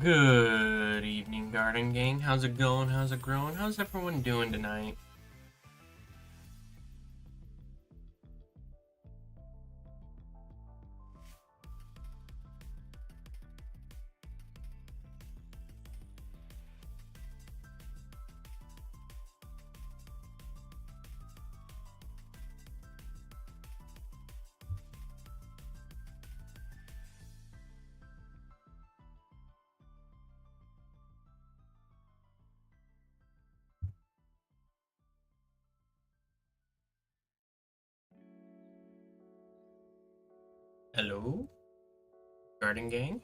Good evening, garden gang. How's it going? How's it growing? How's everyone doing tonight? Hello, garden gang.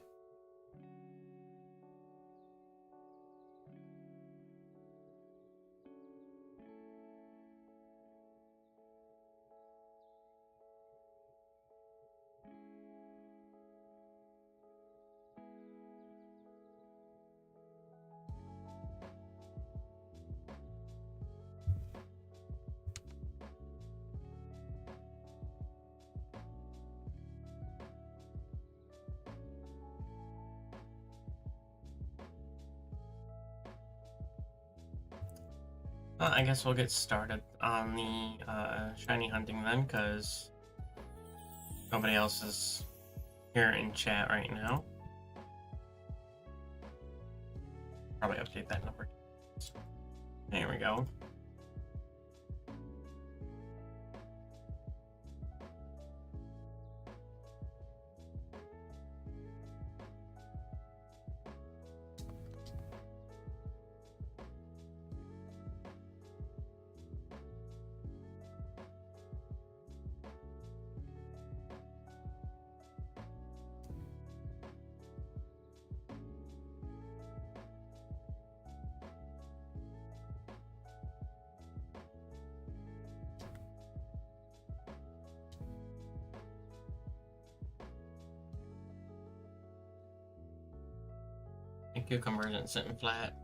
I guess we'll get started on the shiny hunting then, because nobody else is here in chat right now. Probably update that number. There we go. The cucumber isn't sitting flat.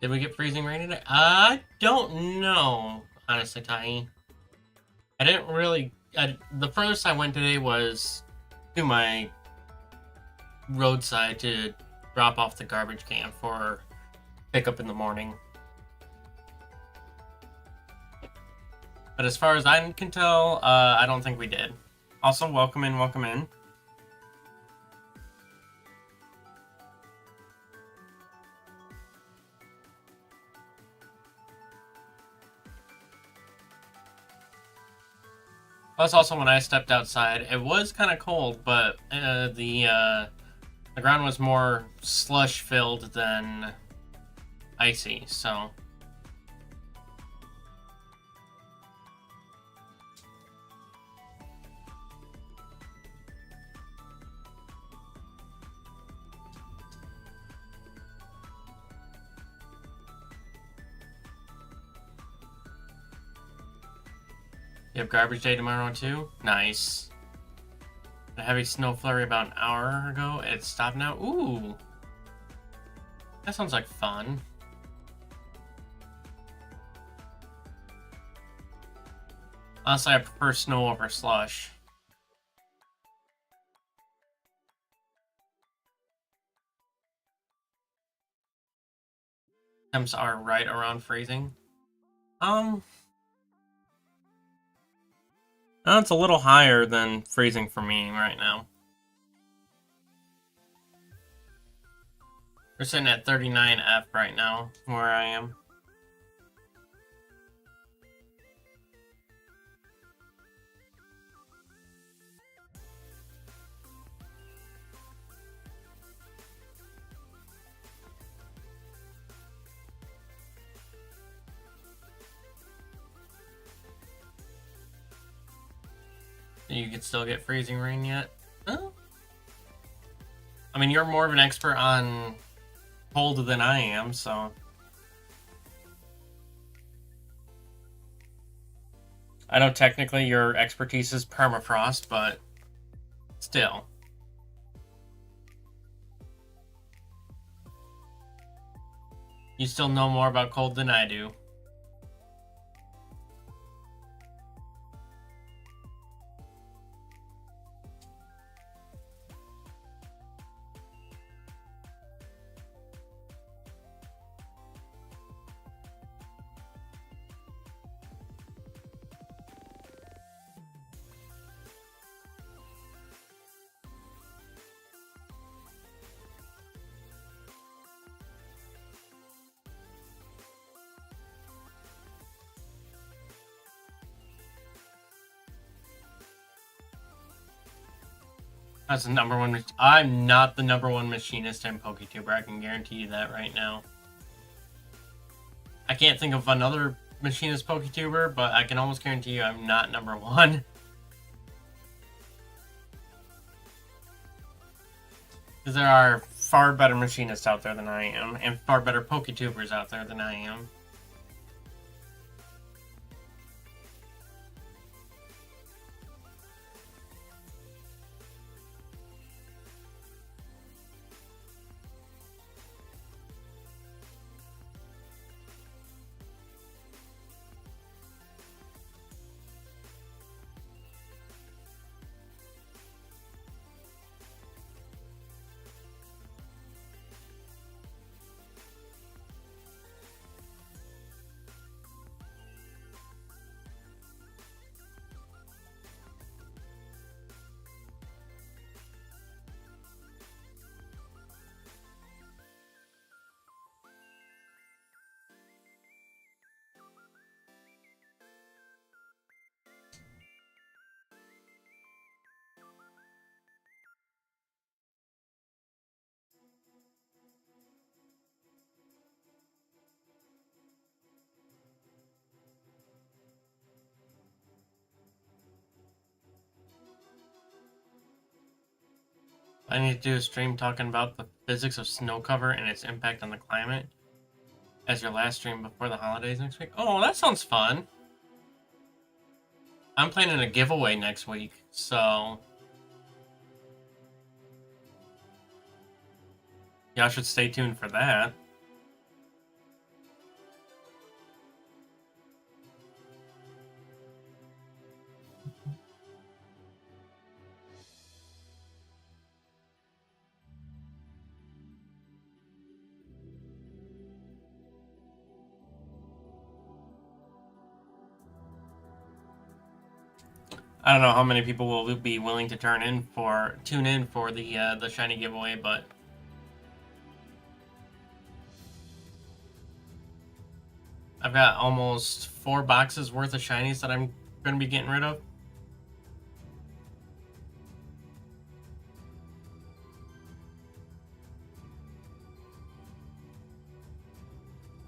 Did we get freezing rain today? I don't know, honestly, Tiny. I didn't really... the furthest I went today was to my roadside to drop off the garbage can for pickup in the morning. But as far as I can tell, I don't think we did. Also, welcome in, welcome in. Plus, also, when I stepped outside, it was kind of cold, but the ground was more slush-filled than icy, so... You have garbage day tomorrow, too? Nice. A heavy snow flurry about an hour ago. It stopped now. Ooh. That sounds like fun. Honestly, I prefer snow over slush. Temps are right around freezing. It's a little higher than freezing for me right now. We're sitting at 39F right now, where I am. You could still get freezing rain yet? Oh. I mean, you're more of an expert on cold than I am, so... I know technically your expertise is permafrost, but still. You still know more about cold than I do. That's the number one. I'm not the number one machinist in PokeTuber. I can guarantee you that right now. I can't think of another machinist PokeTuber, but I can almost guarantee you I'm not number one. Because there are far better machinists out there than I am, and far better PokeTubers out there than I am. I need to do a stream talking about the physics of snow cover and its impact on the climate as your last stream before the holidays next week. Oh, that sounds fun. I'm planning a giveaway next week, so y'all should stay tuned for that. I don't know how many people will be willing to tune in for the shiny giveaway, but I've got almost 4 boxes worth of shinies that I'm going to be getting rid of.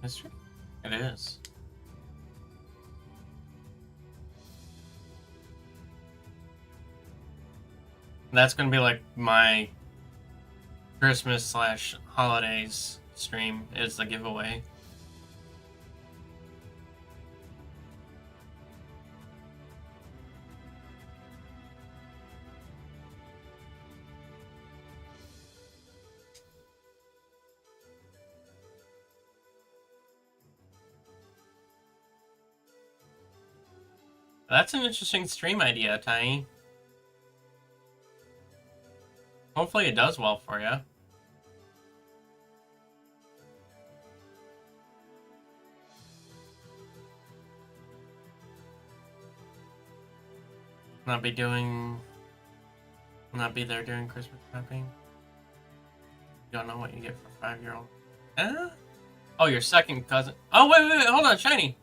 That's true. It is. That's going to be like my Christmas / holidays stream is the giveaway. That's an interesting stream idea, Tiny. Hopefully it does well for you. Not be there during Christmas shopping. You don't know what you get for 5-year-old. Oh, your second cousin. Oh, wait, hold on, shiny.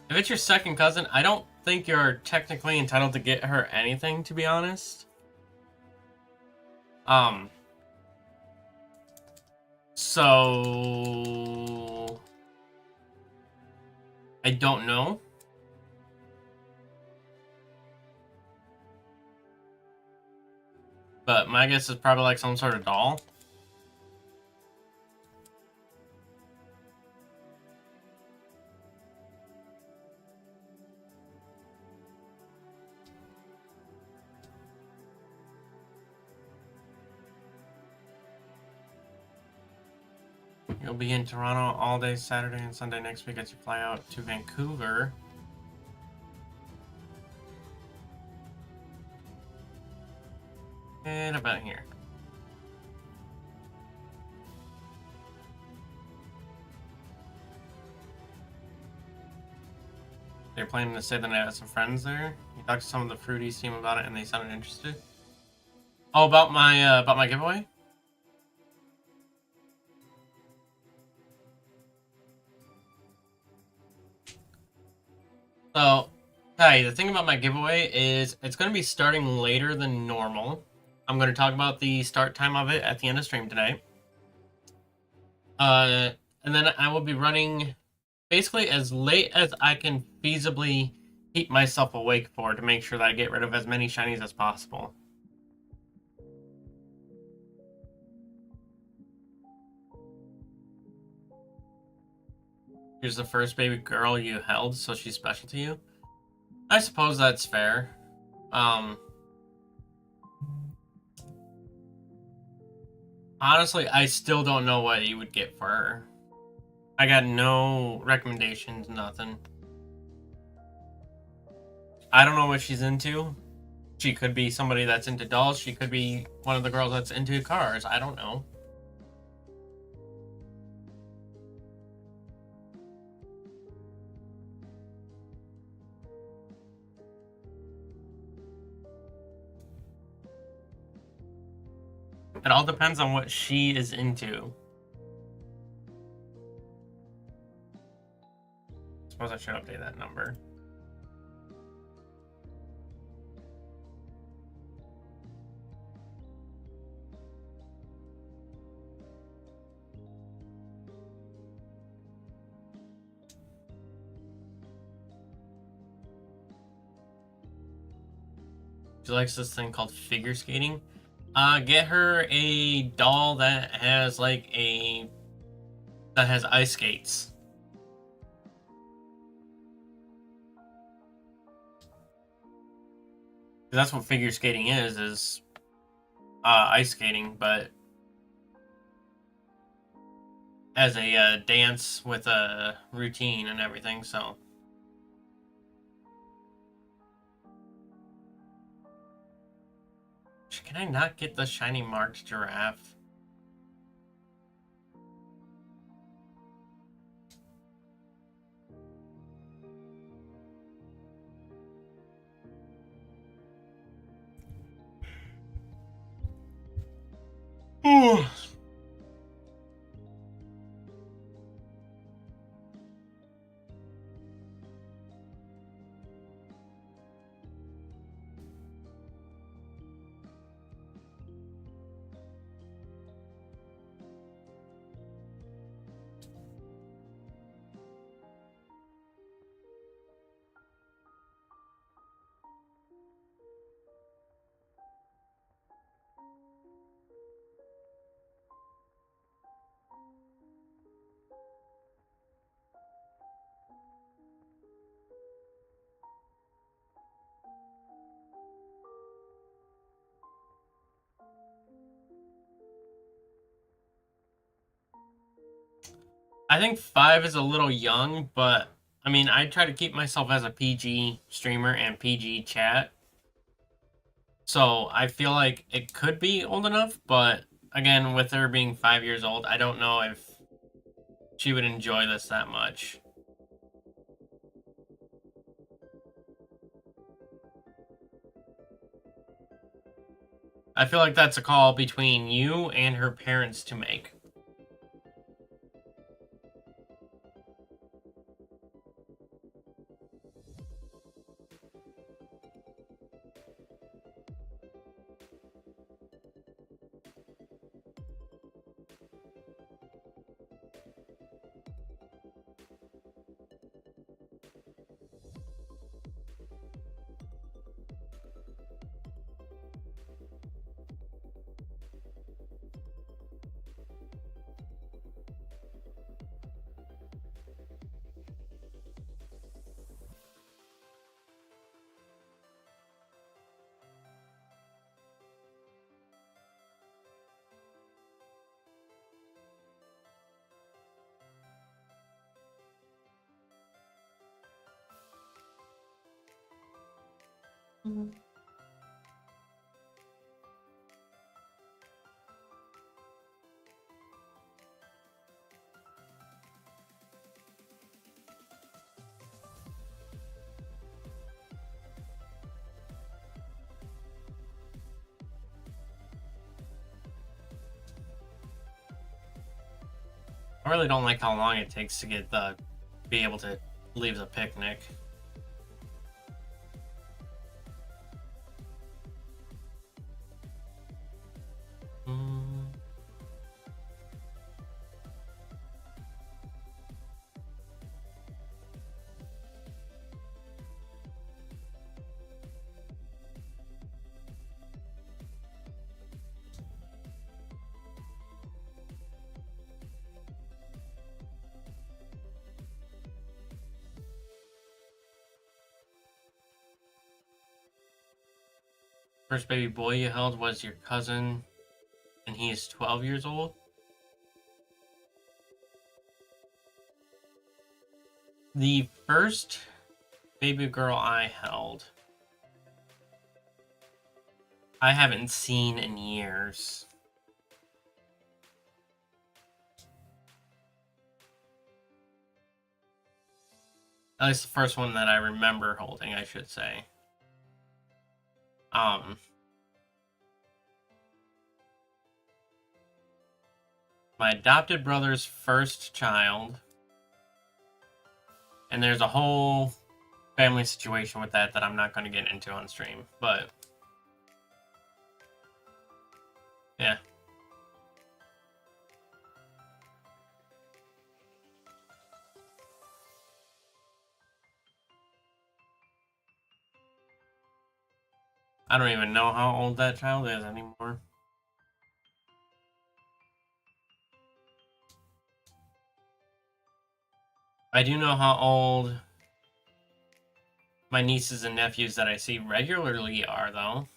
If it's your second cousin, I don't think you're technically entitled to get her anything, to be honest. So I don't know. But my guess is probably like some sort of doll. You'll be in Toronto all day Saturday and Sunday next week as you fly out to Vancouver. And about here. They're planning to stay the night with some friends there. You talked to some of the Fruities team about it and they sounded interested. Oh, about my giveaway? So, hey, the thing about my giveaway is it's going to be starting later than normal. I'm going to talk about the start time of it at the end of stream tonight. And then I will be running basically as late as I can feasibly keep myself awake for to make sure that I get rid of as many shinies as possible. Here's the first baby girl you held, so she's special to you. I suppose that's fair. Honestly, I still don't know what you would get for her. I got no recommendations, nothing. I don't know what she's into. She could be somebody that's into dolls. She could be one of the girls that's into cars. I don't know. It all depends on what she is into. I suppose I should update that number. She likes this thing called figure skating. Get her a doll that has ice skates. That's what figure skating is ice skating, but as a dance with a routine and everything, so. Can I not get the shiny marked giraffe? I think 5 is a little young, but I mean, I try to keep myself as a PG streamer and PG chat. So I feel like it could be old enough, but again, with her being 5 years old, I don't know if she would enjoy this that much. I feel like that's a call between you and her parents to make. I really don't like how long it takes to be able to leave the picnic. Mm. First baby boy you held was your cousin, and he is 12 years old. The first baby girl I held, I haven't seen in years. At least the first one that I remember holding, I should say. My adopted brother's first child, and there's a whole family situation with that I'm not going to get into on stream, but yeah. I don't even know how old that child is anymore. I do know how old my nieces and nephews that I see regularly are, though.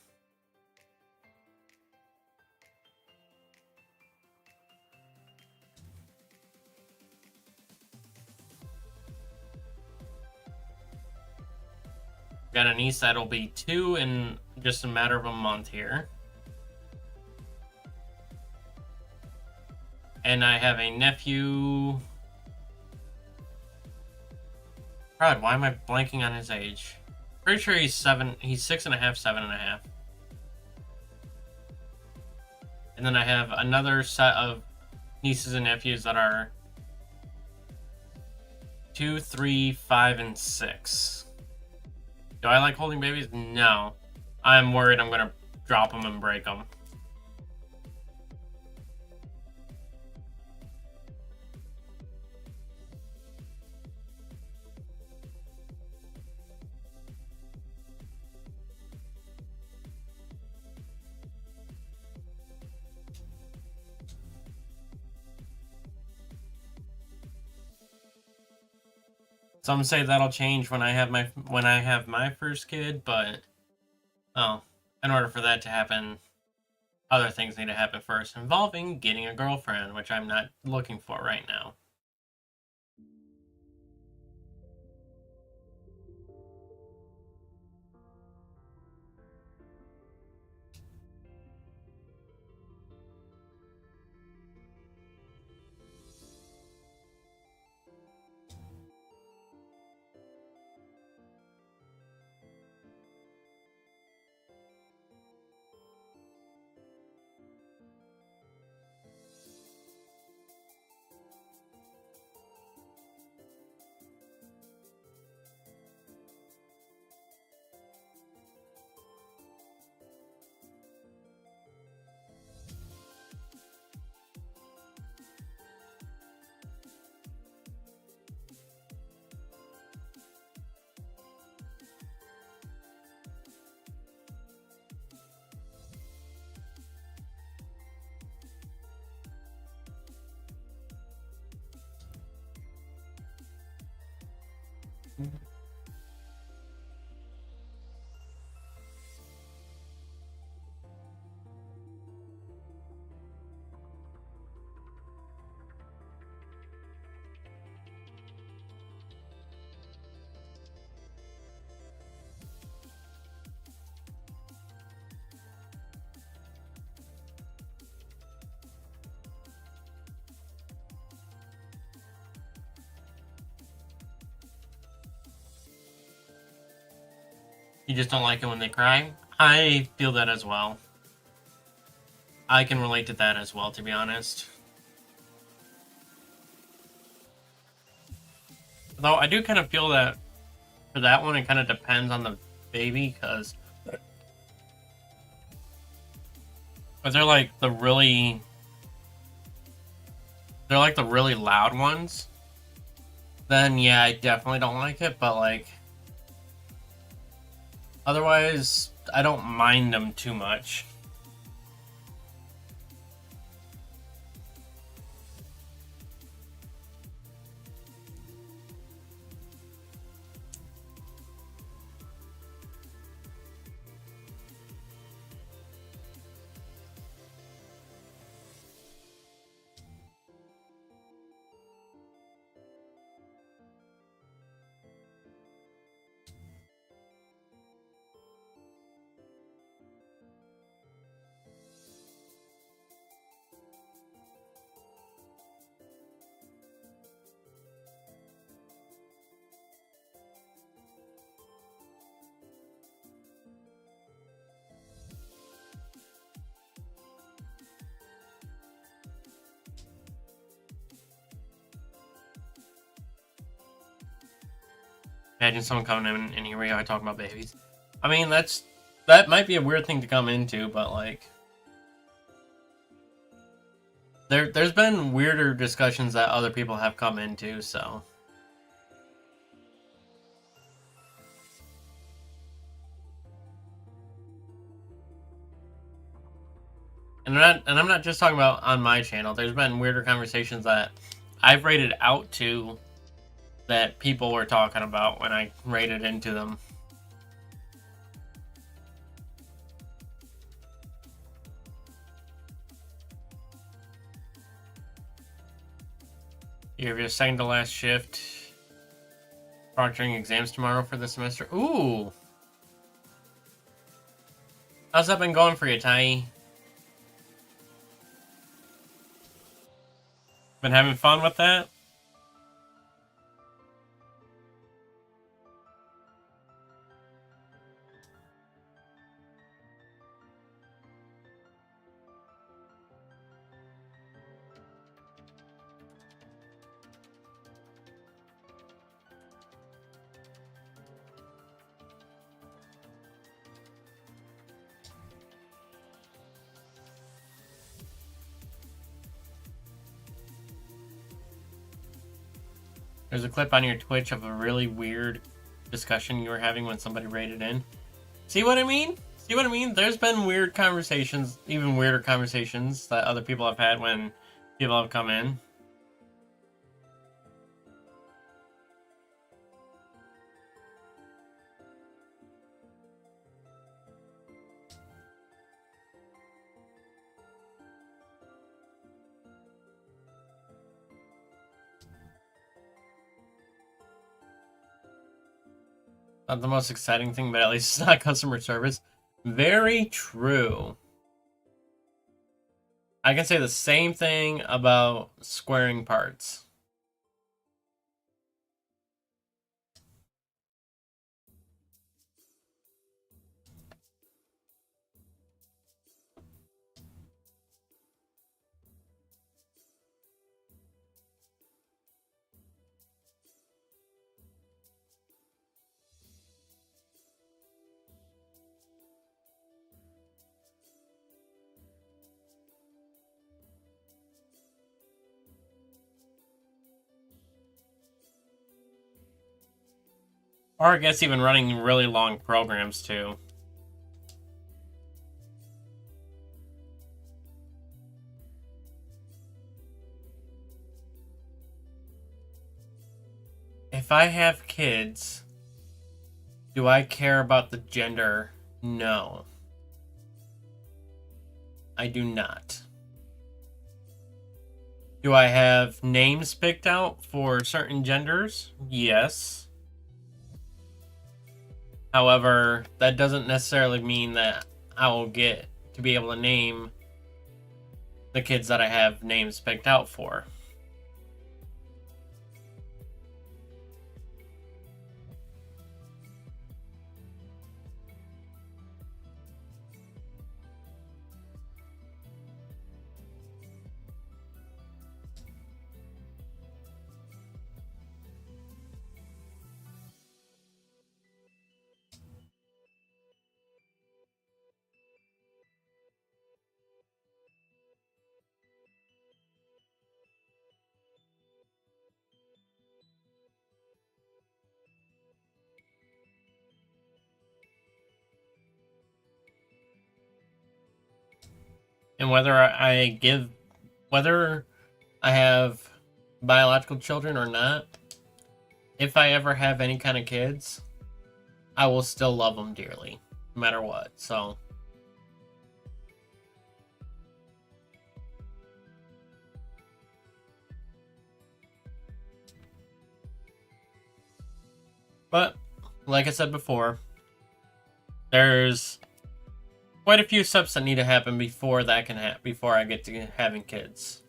Got a niece that'll be 2 in just a matter of a month here. And I have a nephew. God, why am I blanking on his age? Pretty sure he's 7. He's 6.5, 7.5. And then I have another set of nieces and nephews that are 2, 3, 5, and 6. Do I like holding babies? No. I'm worried I'm gonna drop them and break them. Some say that'll change when I have my first kid, but oh, in order for that to happen, other things need to happen first, involving getting a girlfriend, which I'm not looking for right now. You just don't like it when they cry? I feel that as well. I can relate to that as well, to be honest. Though I do kind of feel that for that one, it kind of depends on the baby, because if they're like the really loud ones, then yeah, I definitely don't like it. But like otherwise, I don't mind them too much. Imagine someone coming in and here we are talking about babies. I mean, that might be a weird thing to come into, but like there's been weirder discussions that other people have come into, so. And I'm not just talking about on my channel. There's been weirder conversations that I've rated out to that people were talking about when I rated into them. You have your second to last shift. Proctoring exams tomorrow for the semester. Ooh. How's that been going for you, Tai? Been having fun with that? There's a clip on your Twitch of a really weird discussion you were having when somebody rated in. See what I mean? See what I mean? There's been weird conversations, even weirder conversations that other people have had when people have come in. Not the most exciting thing, but at least it's not customer service. Very true. I can say the same thing about squaring parts. Or I guess even running really long programs too. If I have kids, do I care about the gender? No. I do not. Do I have names picked out for certain genders? Yes. However, that doesn't necessarily mean that I will get to be able to name the kids that I have names picked out for. And whether I have biological children or not, if I ever have any kind of kids, I will still love them dearly, no matter what. So, but like I said before, there's quite a few steps that need to happen before that can happen, before I get to having kids.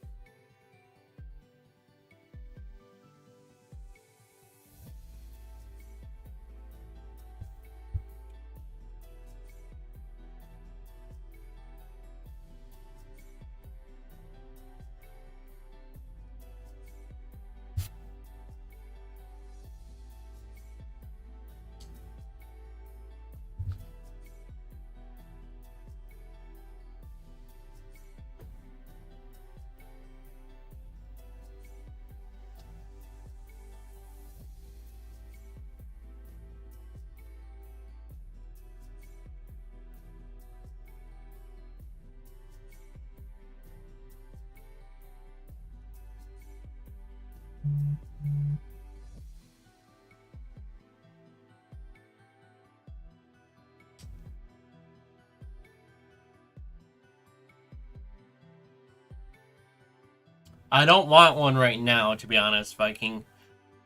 I don't want one right now, to be honest, Viking.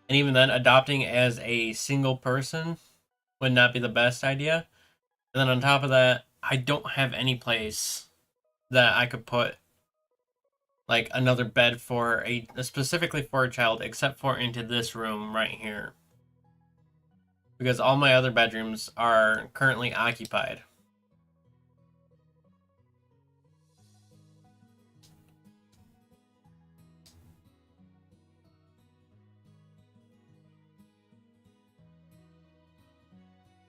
And even then, adopting as a single person would not be the best idea. And then on top of that, I don't have any place that I could put like another bed for a specifically for a child, except for into this room right here, because all my other bedrooms are currently occupied.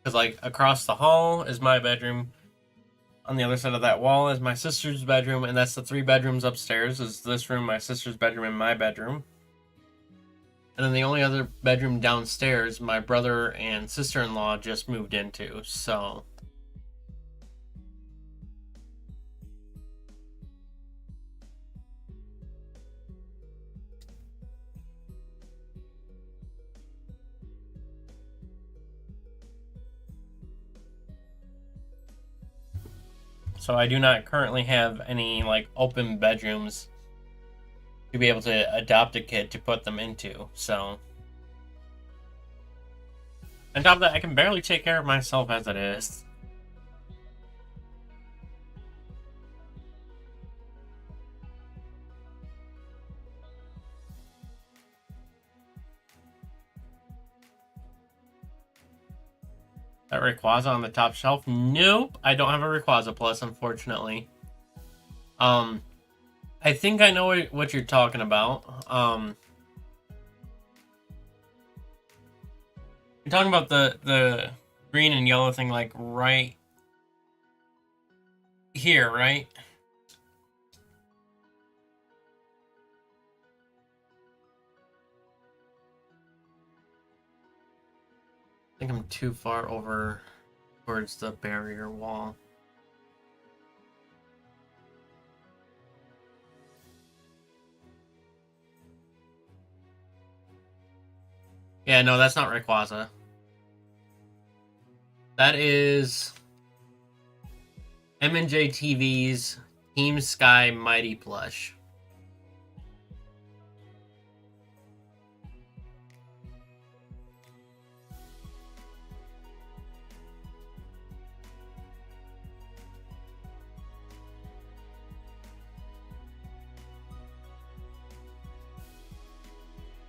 Because like across the hall is my bedroom. On the other side of that wall is my sister's bedroom, and that's the 3 bedrooms upstairs. Is this room, my sister's bedroom, and my bedroom. And then the only other bedroom downstairs, my brother and sister-in-law just moved into. So I do not currently have any like open bedrooms to be able to adopt a kid to put them into. So on top of that, I can barely take care of myself as it is. That Rayquaza on the top shelf? Nope, I don't have a Rayquaza Plus, unfortunately. I think I know what you're talking about. You're talking about the green and yellow thing, like right here, right? I think I'm too far over towards the barrier wall. Yeah, no, that's not Rayquaza. That is M&J TV's Team Sky Mighty Plush.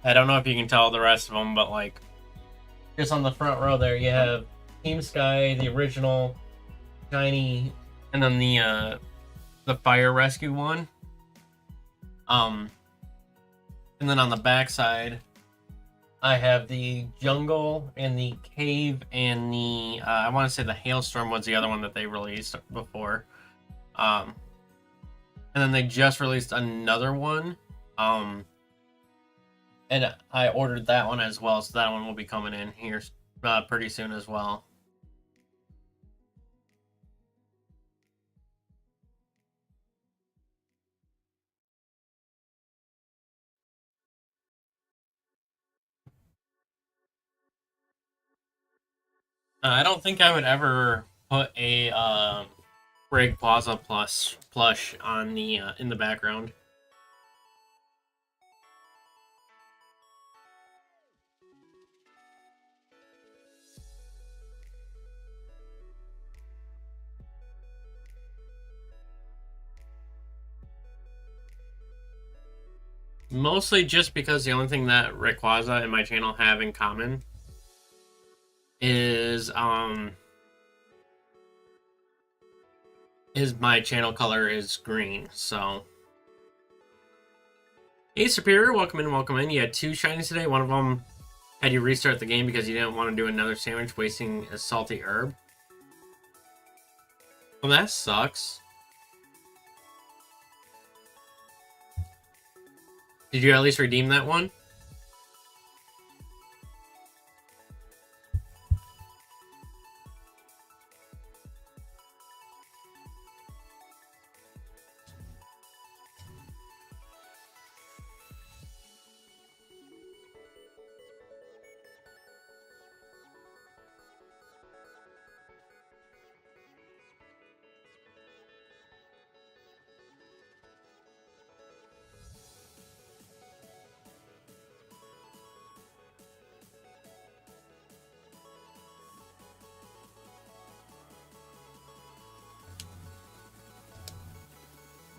I don't know if you can tell the rest of them, but like just on the front row there, you have Team Sky, the original, shiny, and then the fire rescue one. And then on the back side, I have the jungle and the cave and the I want to say the hailstorm was the other one that they released before. And then they just released another one. And I ordered that one as well, so that one will be coming in here pretty soon as well. I don't think I would ever put a Break Plaza Plus plush on the in the background. Mostly just because the only thing that Rayquaza and my channel have in common is my channel color is green. So, hey Superior, welcome in, welcome in. You had 2 shinies today. One of them had you restart the game because you didn't want to do another sandwich, wasting a salty herb. Well, that sucks. Did you at least redeem that one?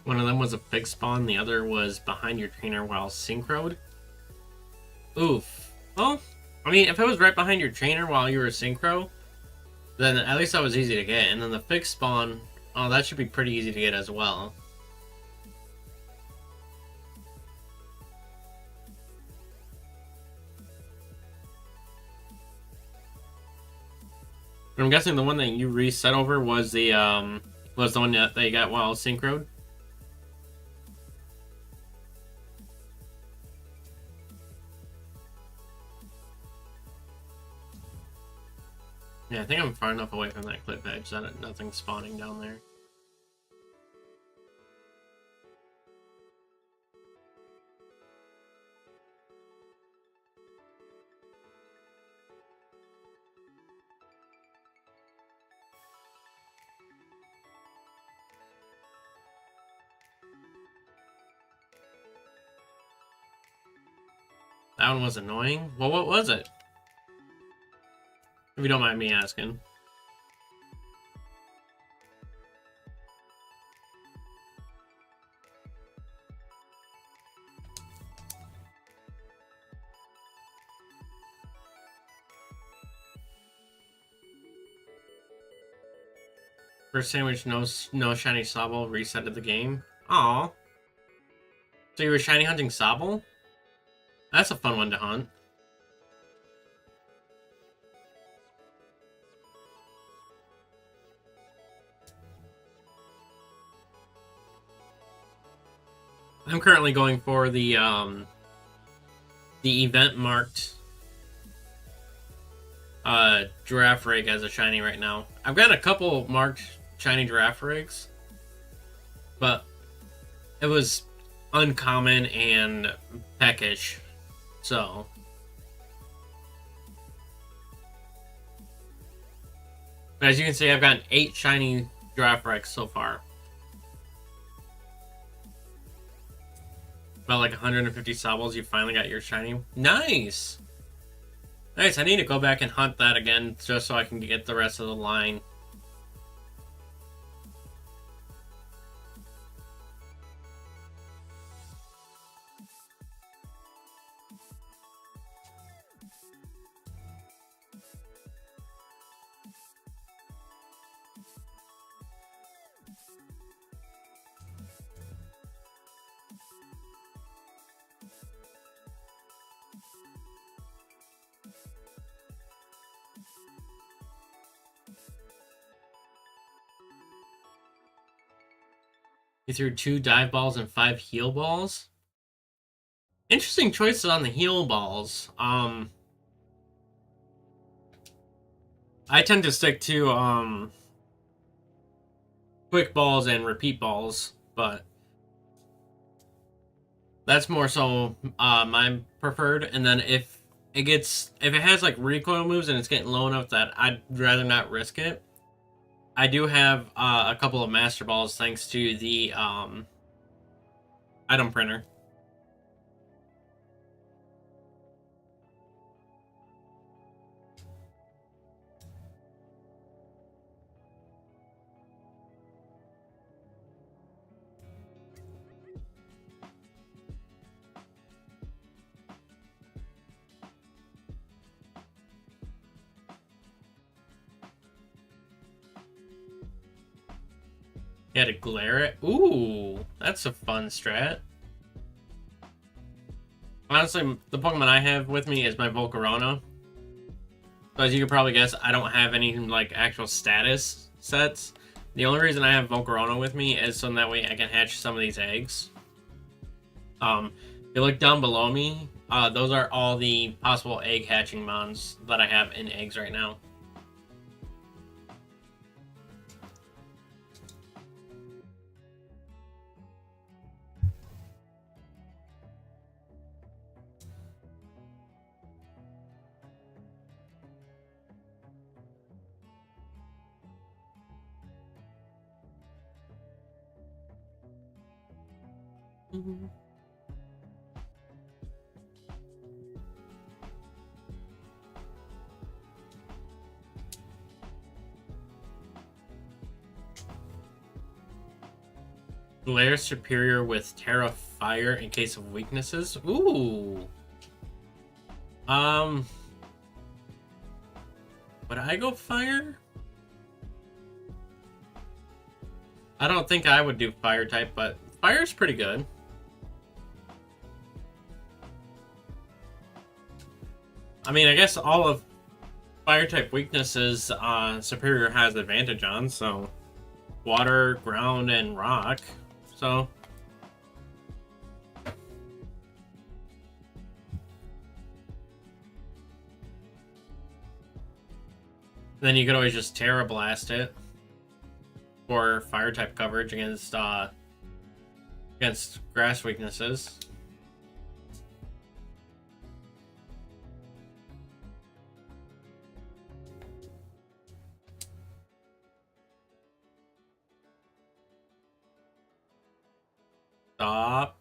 One of them was a pig spawn, the other was behind your trainer while synchroed. Oof. Well, I mean, if it was right behind your trainer while you were synchro, then at least that was easy to get. And then the fixed spawn, oh, that should be pretty easy to get as well. I'm guessing the one that you reset over was the one that you got while synchroed. Yeah, I think I'm far enough away from that cliff edge that nothing's spawning down there. That one was annoying. Well, what was it? If you don't mind me asking. First sandwich, no shiny Sobble, resetted the game. Aw. So you were shiny hunting Sobble? That's a fun one to hunt. I'm currently going for the event marked Giraffe rig as a shiny right now. I've got a couple marked shiny Giraffe rigs, but it was uncommon and peckish, so. But as you can see, I've gotten 8 shiny Giraffe rigs so far. About like 150 Sobbles, you finally got your shiny. Nice! Nice, I need to go back and hunt that again just so I can get the rest of the line. You threw 2 dive balls and 5 heal balls. Interesting choices on the heal balls. I tend to stick to quick balls and repeat balls, but that's more so my preferred. And then if if it has like recoil moves and it's getting low enough that I'd rather not risk it. I do have a couple of Master Balls thanks to the item printer. Yeah, to glare it. Ooh, that's a fun strat. Honestly, the Pokemon I have with me is my Volcarona. So as you can probably guess, I don't have any like actual status sets. The only reason I have Volcarona with me is so that way I can hatch some of these eggs. If you look down below me, those are all the possible egg hatching mons that I have in eggs right now. Glare superior with Terra Fire in case of weaknesses. Ooh. Would I go fire? I don't think I would do fire type, but fire's pretty good. I mean, I guess all of fire type weaknesses superior has advantage on, so water, ground, and rock. So then you could always just Terra Blast it for fire type coverage against grass weaknesses. Stop.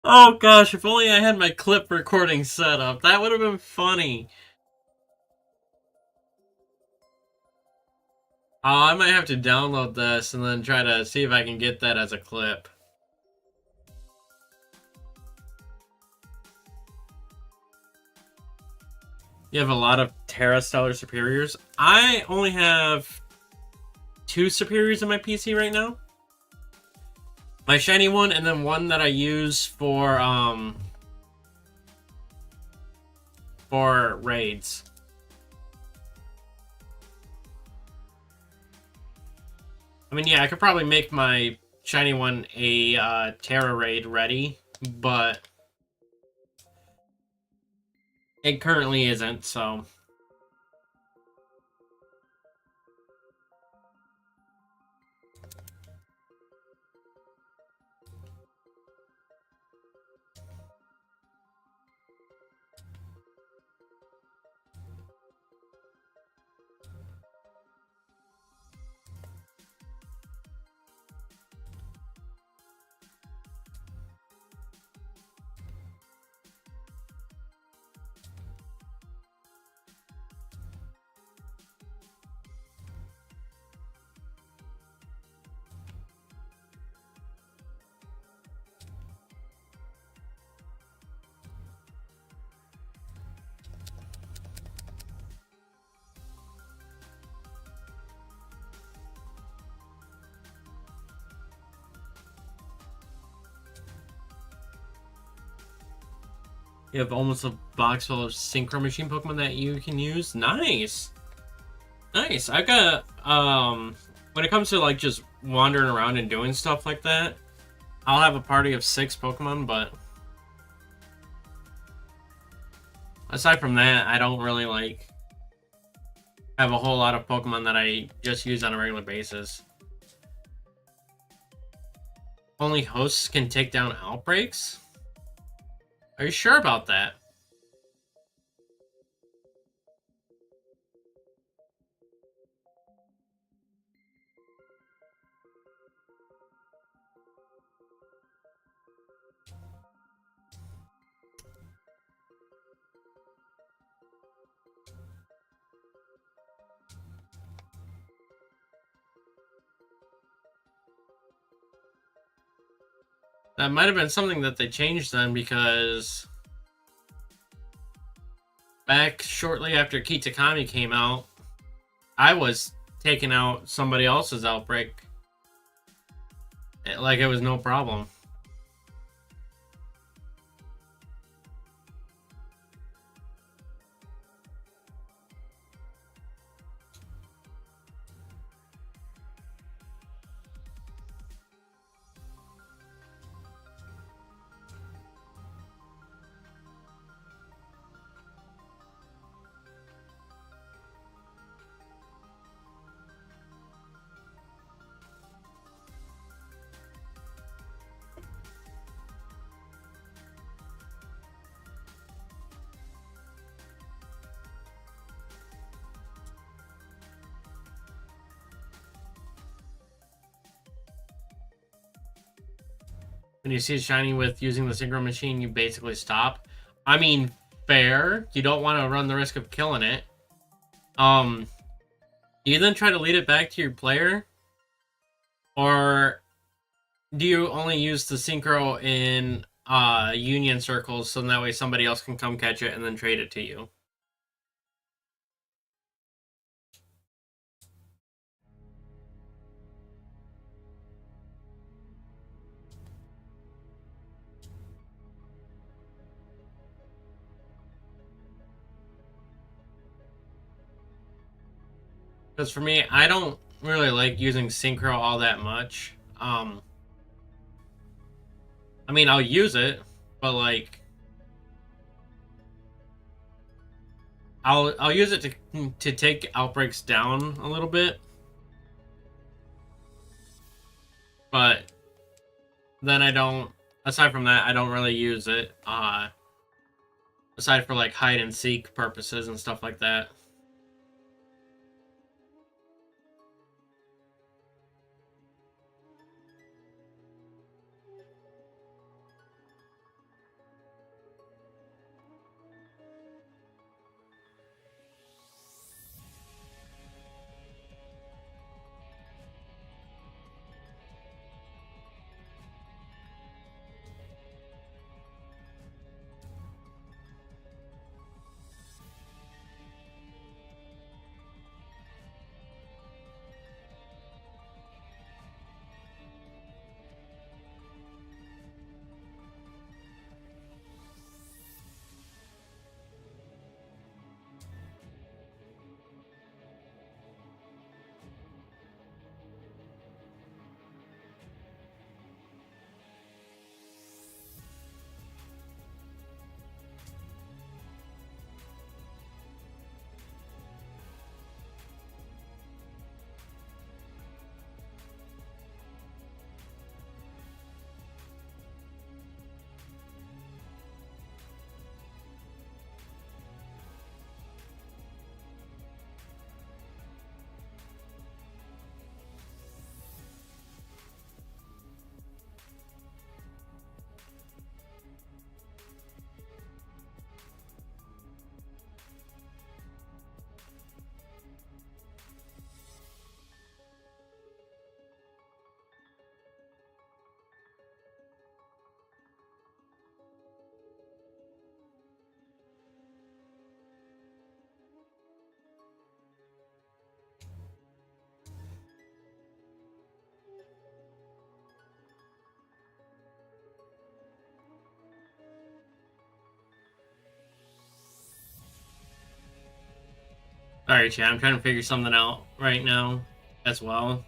Oh gosh, if only I had my clip recording set up. That would have been funny. I might have to download this and then try to see if I can get that as a clip. You have a lot of Terra Stellar Superiors. I only have 2 Superiors in my PC right now. My shiny one, and then one that I use for raids. I mean, yeah, I could probably make my shiny one a Terra raid ready, but it currently isn't, so... You have almost a box full of Synchro Machine Pokemon that you can use. Nice! Nice. I've got, when it comes to, like, just wandering around and doing stuff like that, I'll have a party of 6 Pokemon, but... aside from that, I don't really, like, have a whole lot of Pokemon that I just use on a regular basis. only hosts can take down outbreaks? Are you sure about that? That might have been something that they changed then, because back shortly after Kitakami came out, I was taking out somebody else's outbreak like it was no problem. When you see it shiny with using the synchro machine, you basically stop. I mean, fair. You don't want to run the risk of killing it. Do you then try to lead it back to your player? Or do you only use the synchro in union circles so that way somebody else can come catch it and then trade it to you? Because for me, I don't really like using synchro all that much. I mean, I'll use it, but like, I'll use it to take outbreaks down a little bit, but then I don't. Aside from that, I don't really use it. Aside for like hide and seek purposes and stuff like that. Sorry, chat. I'm trying to figure something out right now as well.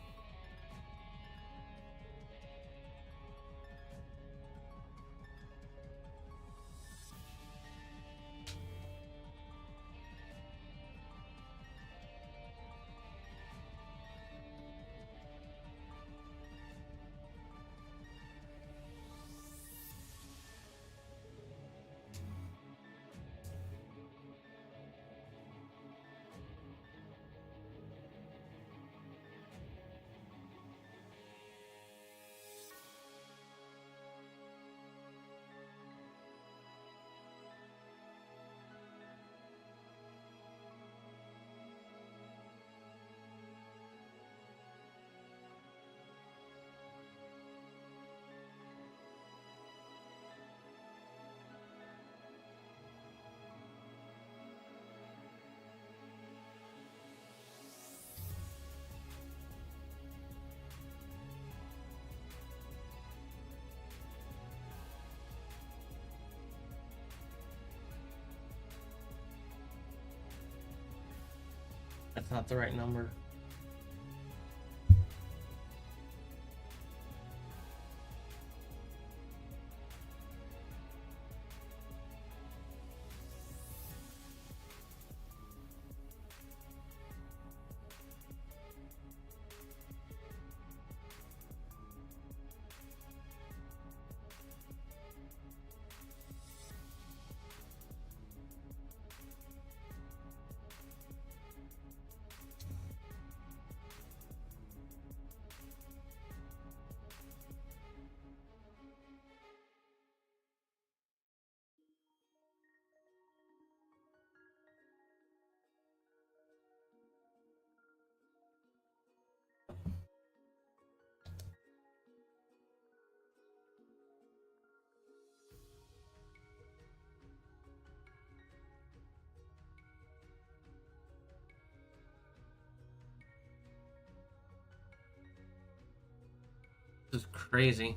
That's not the right number. This is crazy.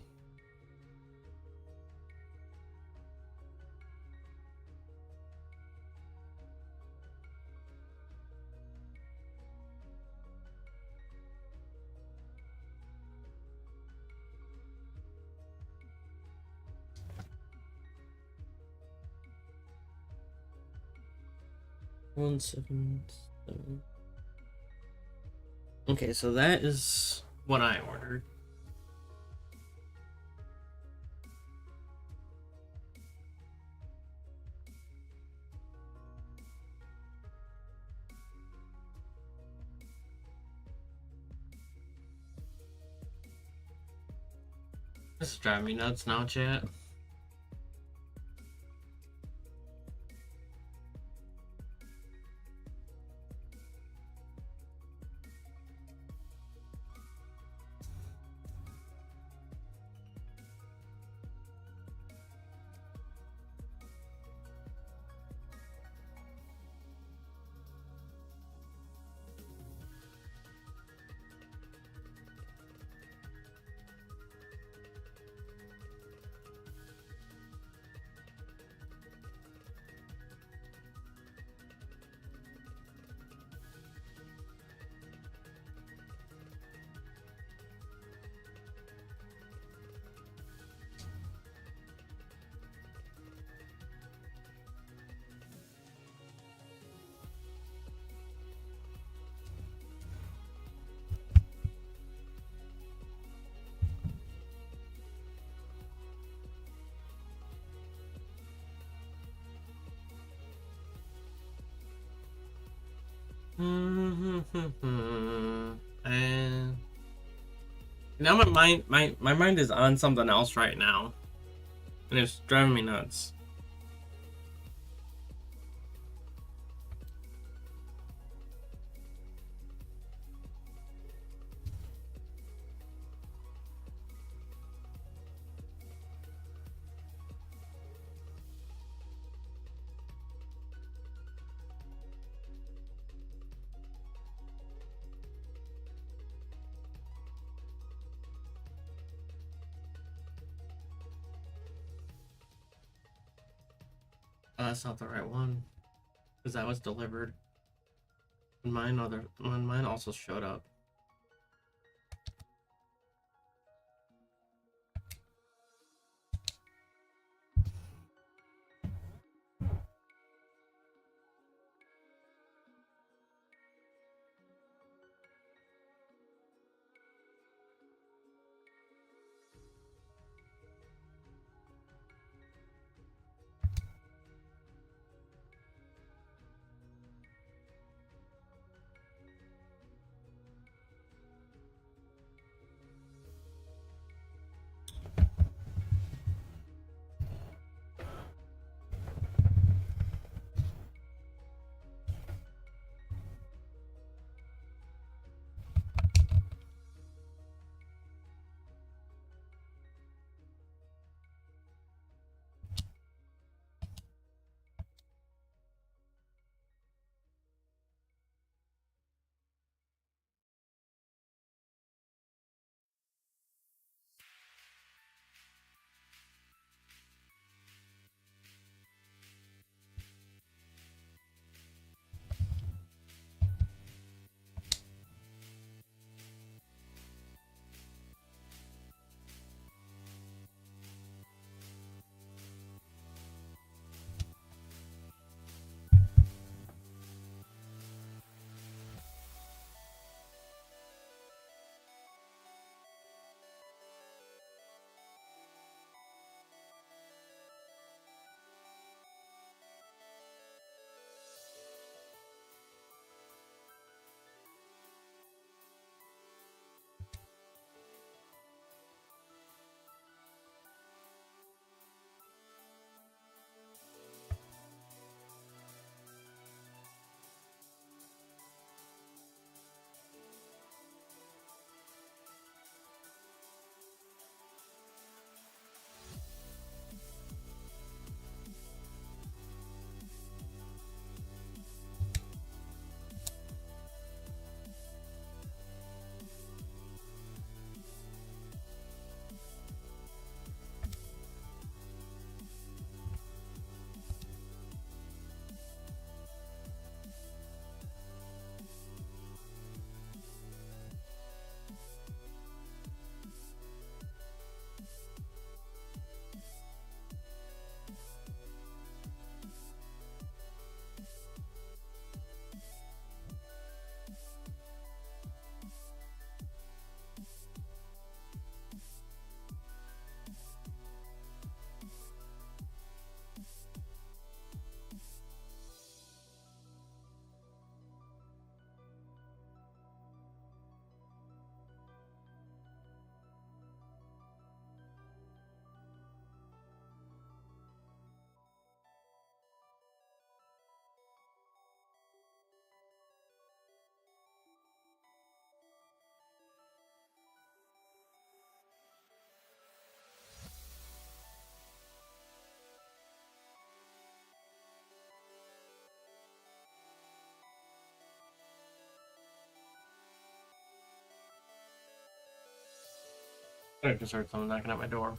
One, 7, 7. Okay, so that is what I ordered. This is driving me nuts now, chat. And now my mind is on something else right now, and it's driving me nuts. That's not the right one, because that was delivered. And mine also showed up. I just heard someone knocking at my door.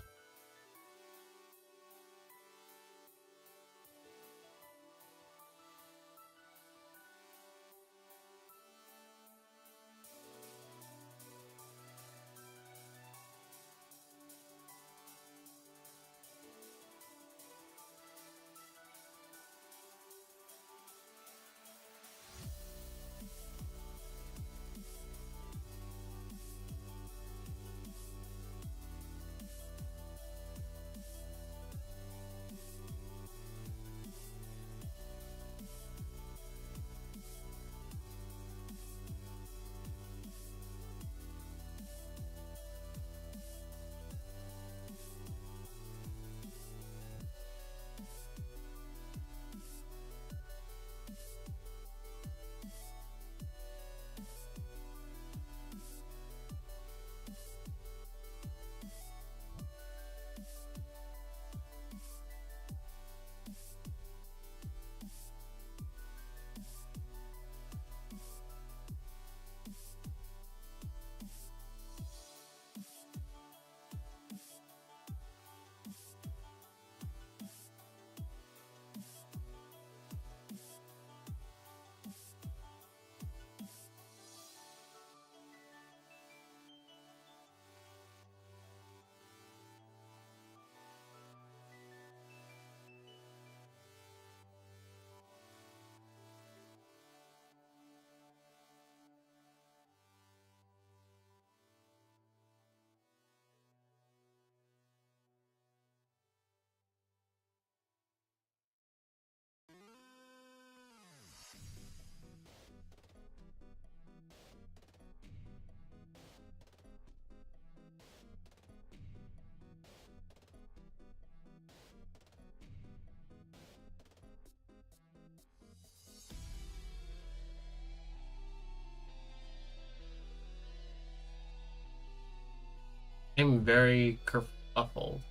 I'm very kerfuffled.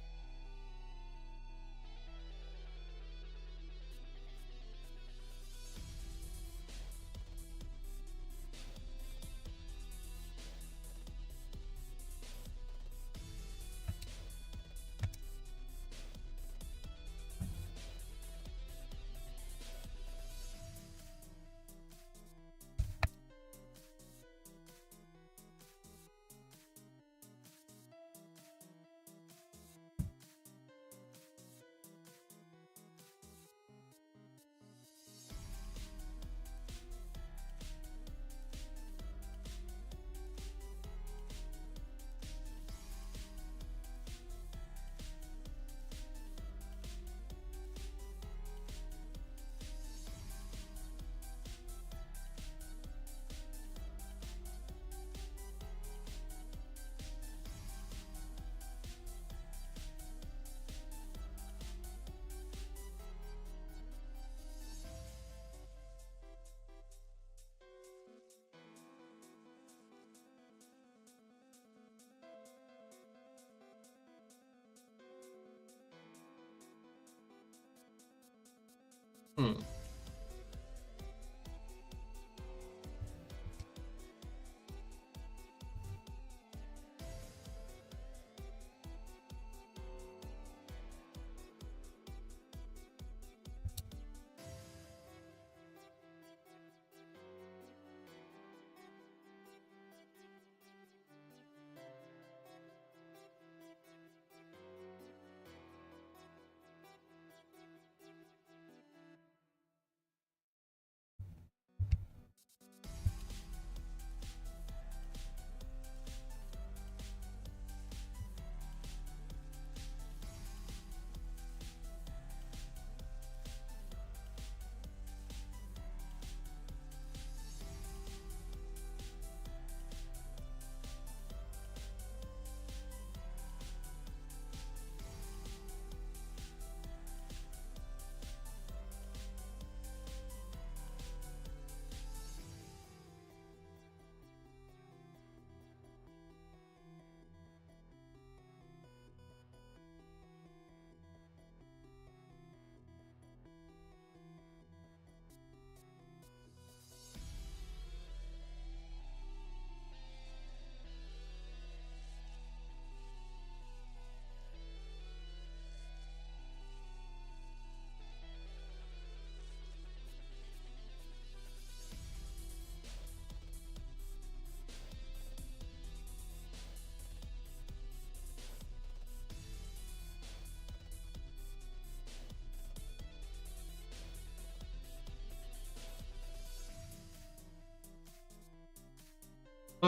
Hmm.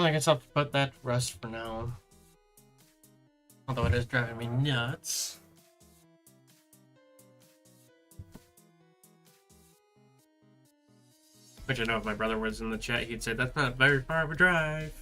I guess I'll put that to rest for now. Although it is driving me nuts. Which I know if my brother was in the chat, he'd say that's not very far of a drive.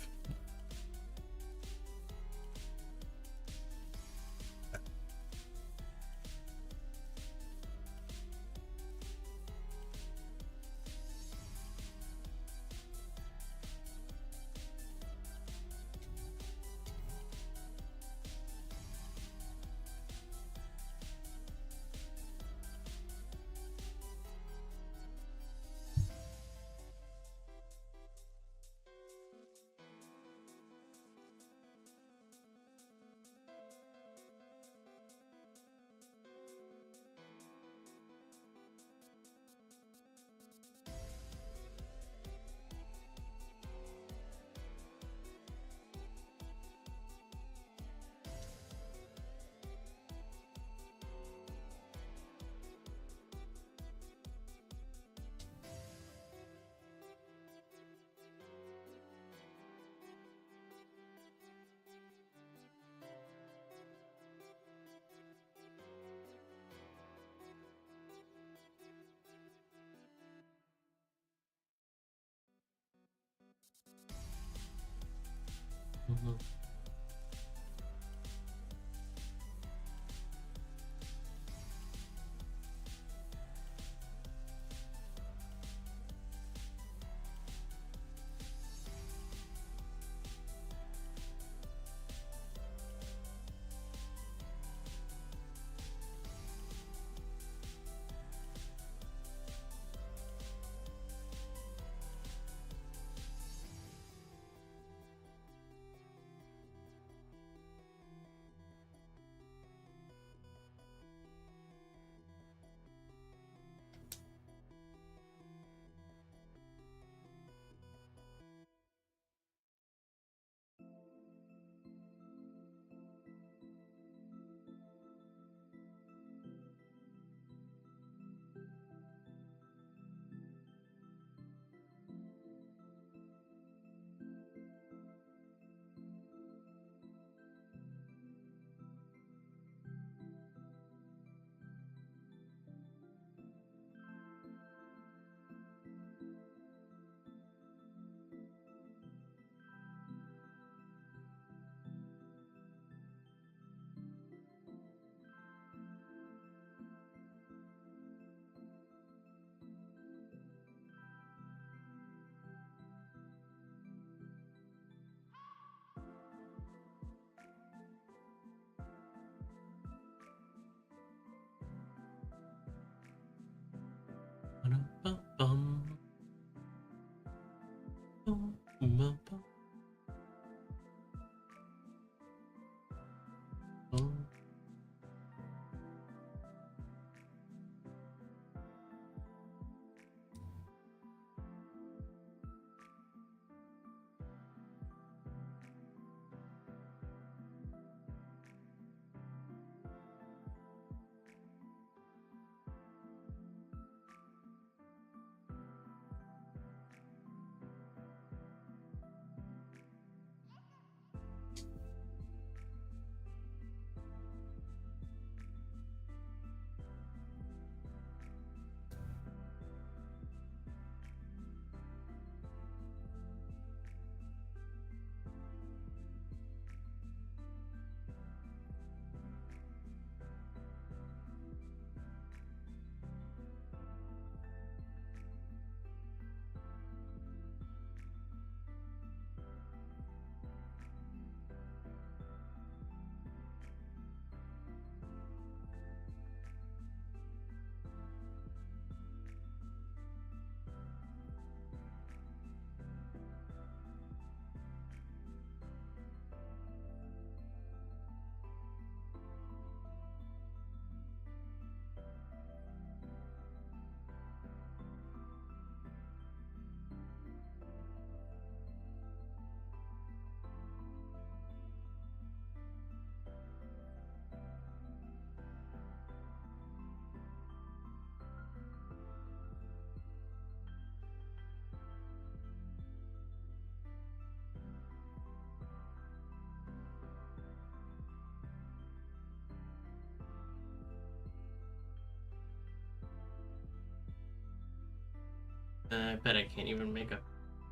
I bet I can't even make a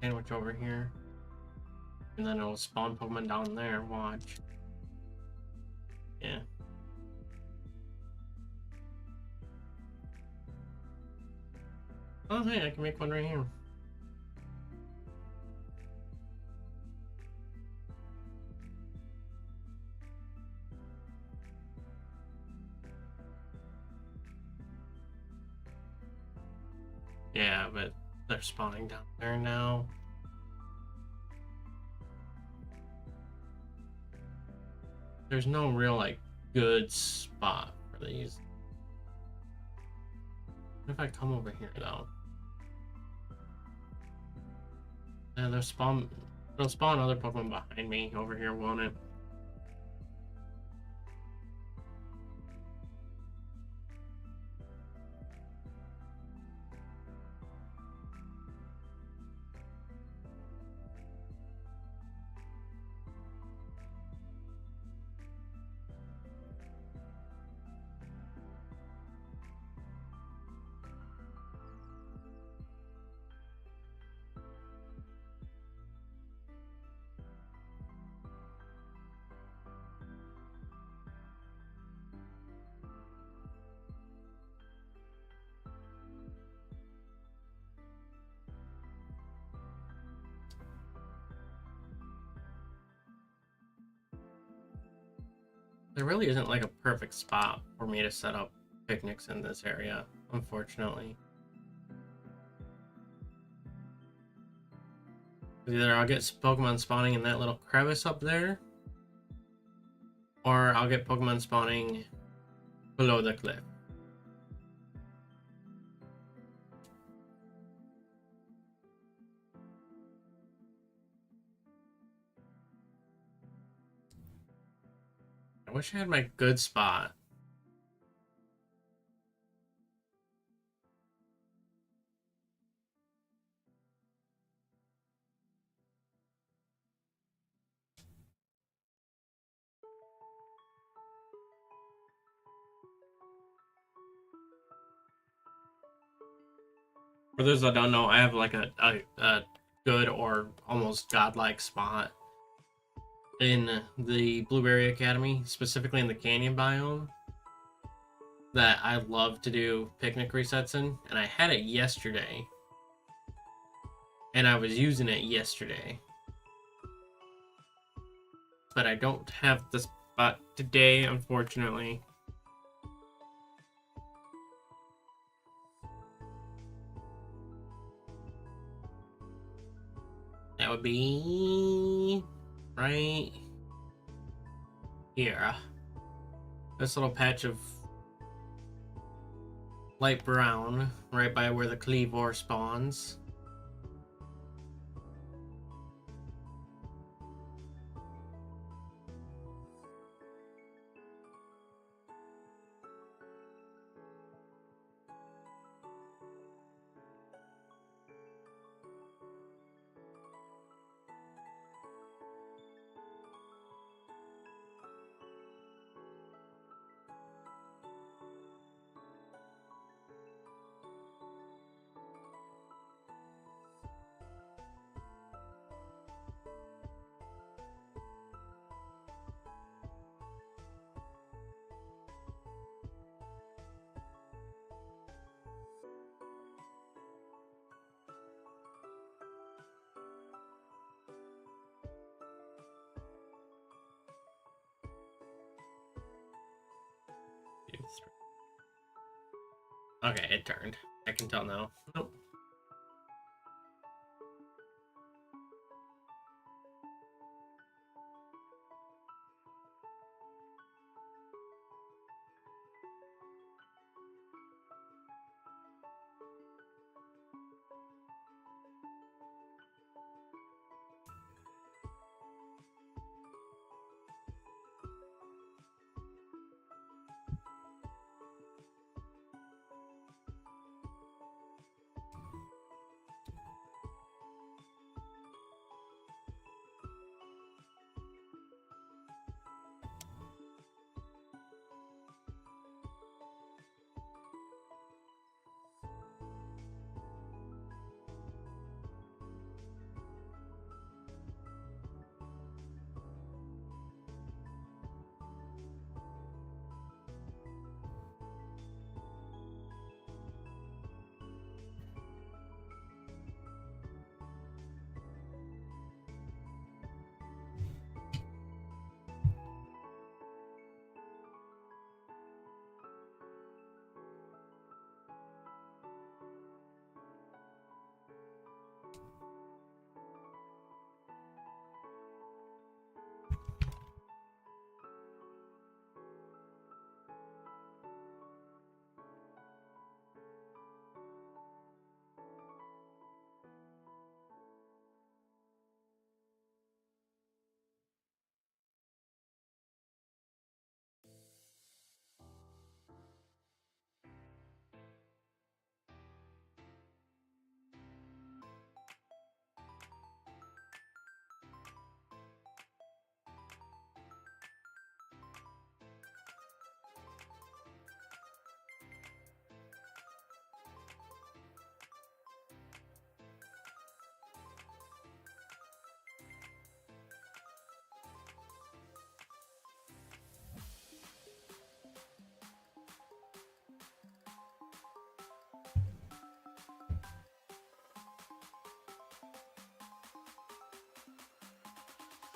sandwich over here. And then it'll spawn Pokemon down there. Watch. Yeah. Oh, hey, I can make one right here. Yeah, but they're spawning down there now. There's no real, like, good spot for these. What if I come over here, though? Yeah, they'll spawn other Pokemon behind me over here, won't it? There really isn't like a perfect spot for me to set up picnics in this area, unfortunately. Either I'll get Pokemon spawning in that little crevice up there, or I'll get Pokemon spawning below the cliff. I wish I had my good spot. For those that don't know, I have like a good or almost godlike spot in the Blueberry Academy, specifically in the Canyon biome, that I love to do picnic resets in, and I had it yesterday, and I was using it yesterday, but I don't have the spot today, unfortunately. That would be right here. This little patch of light brown, right by where the Cleavor spawns. Okay, it turned. I can tell now. Nope.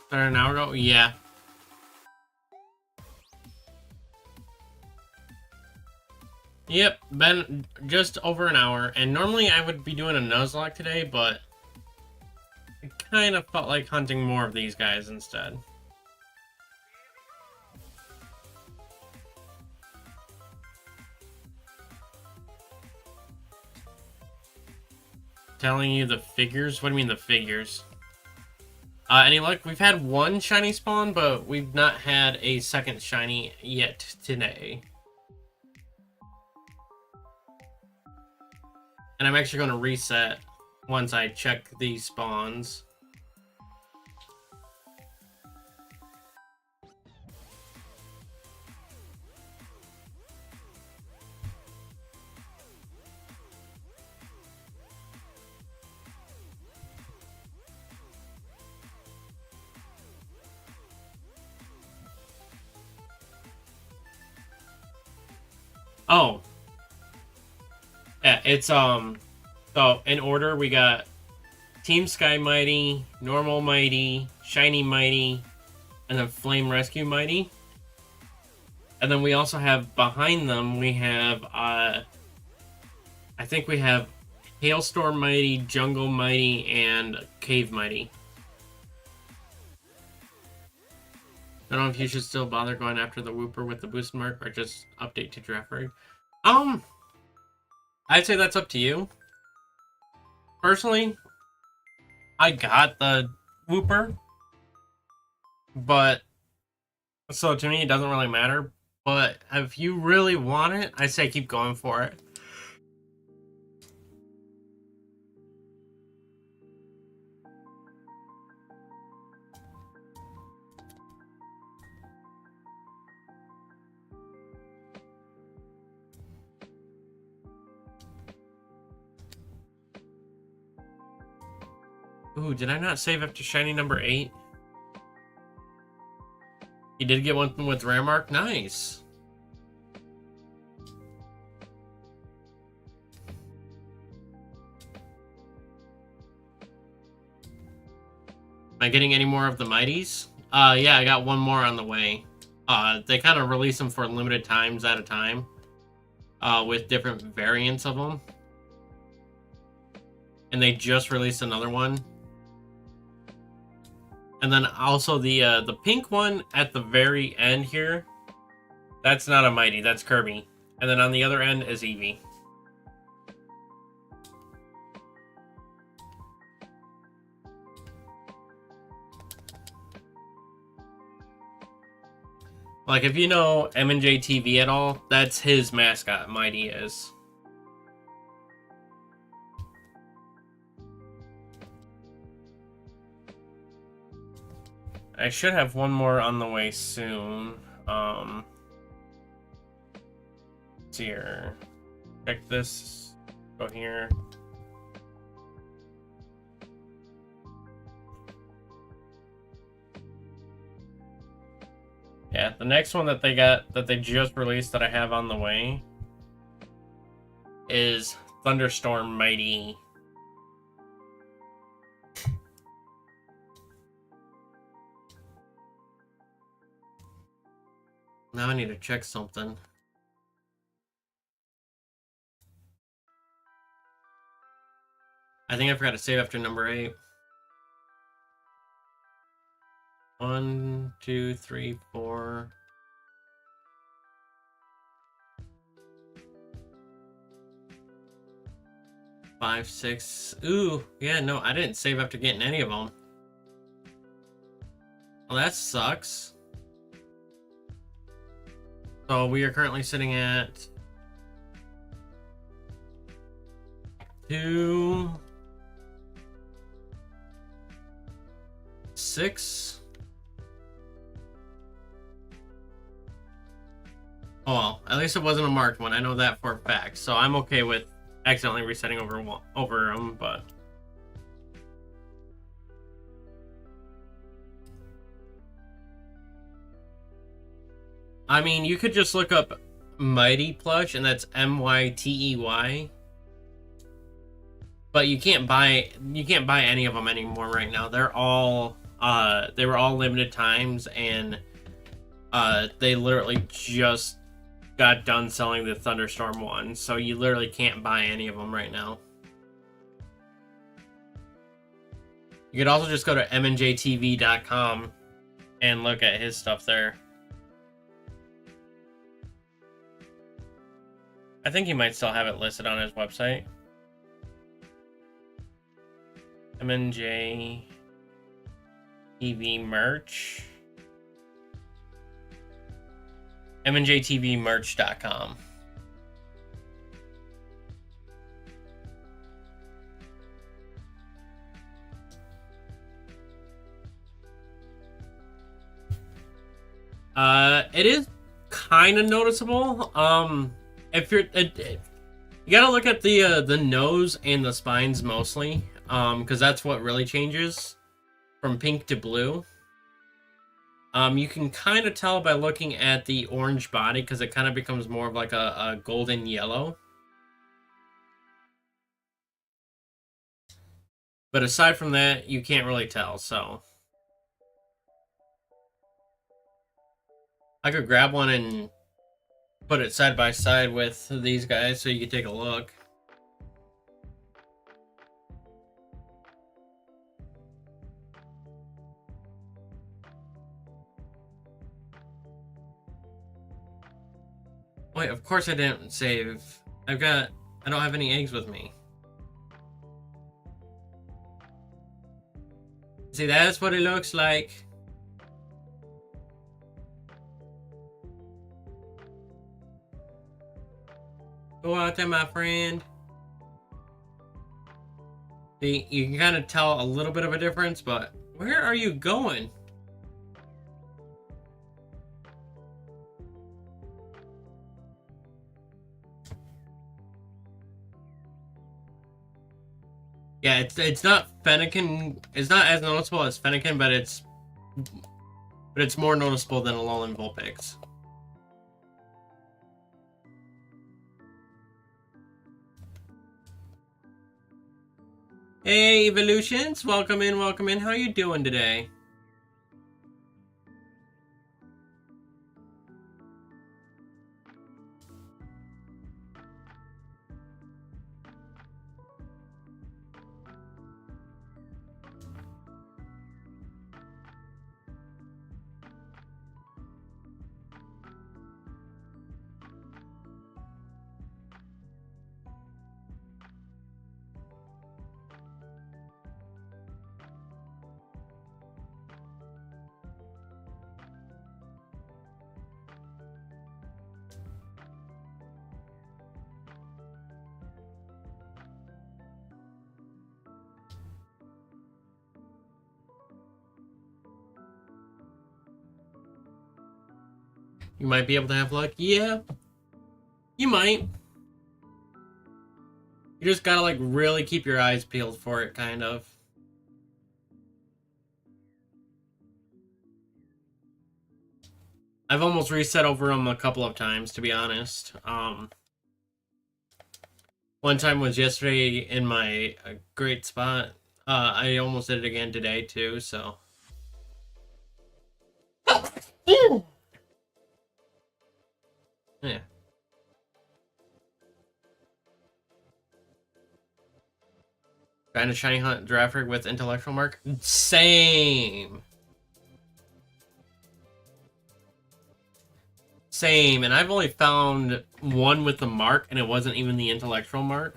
Started an hour ago? Yeah. Yep, been just over an hour. And normally I would be doing a Nuzlocke today, but I kind of felt like hunting more of these guys instead. Telling you the figures? What do you mean the figures? Any luck? We've had one shiny spawn, but we've not had a second shiny yet today. And I'm actually going to reset once I check these spawns. Oh. Yeah, it's, so in order, we got Team Sky Mighty, Normal Mighty, Shiny Mighty, and then Flame Rescue Mighty. And then we also have, behind them, we have, I think we have Hailstorm Mighty, Jungle Mighty, and Cave Mighty. I don't know if you should still bother going after the Wooper with the boost mark or just update to Giraffe. I'd say that's up to you. Personally, I got the Wooper, but so to me it doesn't really matter. But if you really want it, I say keep going for it. Ooh, did I not save after shiny number 8? You did get one with rare mark? Nice. Am I getting any more of the Mighties? Yeah, I got one more on the way. They kind of release them for limited times at a time. With different variants of them. And they just released another one. And then also the pink one at the very end here. That's not a Mighty, that's Kirby. And then on the other end is Eevee. Like, if you know M&J TV at all, that's his mascot, Mighty is. I should have one more on the way soon. Let's see here. Check this. Go here. Yeah, the next one that they just released that I have on the way is Thunderstorm Mighty. Now I need to check something. I think I forgot to save after number 8. 1, 2, 3, 4. 5, 6. Ooh, yeah, no, I didn't save after getting any of them. Well, that sucks. So we are currently sitting at 2, 6. Oh well, at least it wasn't a marked one. I know that for a fact. So I'm okay with accidentally resetting over them, but I mean, you could just look up Mighty Plush, and that's MYTEY. But you can't buy any of them anymore right now. They're all They were all limited times, and they literally just got done selling the Thunderstorm ones, so you literally can't buy any of them right now. You could also just go to mnjtv.com and look at his stuff there. I think he might still have it listed on his website. MNJ TV merch. mnjtvmerch.com. It is kind of noticeable. If you're, you gotta look at the nose and the spines mostly, because that's what really changes from pink to blue. You can kind of tell by looking at the orange body, because it kind of becomes more of like a golden yellow. But aside from that, you can't really tell, so. I could grab one and put it side by side with these guys so you can take a look. Wait, of course I didn't save. I don't have any eggs with me. See, that's what it looks like. Go out there, my friend. See, you can kind of tell a little bit of a difference, but where are you going? Yeah, it's not Fennekin. It's not as noticeable as Fennekin, but it's more noticeable than Alolan Vulpix. Hey, Evolutions! Welcome in, welcome in. How you doing today? You might be able to have luck. Yeah, you might. You just gotta, like, really keep your eyes peeled for it, kind of. I've almost reset over them a couple of times, to be honest. One time was yesterday in my great spot. I almost did it again today, too, so. Yeah. Trying to shiny hunt Giraffe with intellectual mark? Same. Same, and I've only found one with the mark, and it wasn't even the intellectual mark.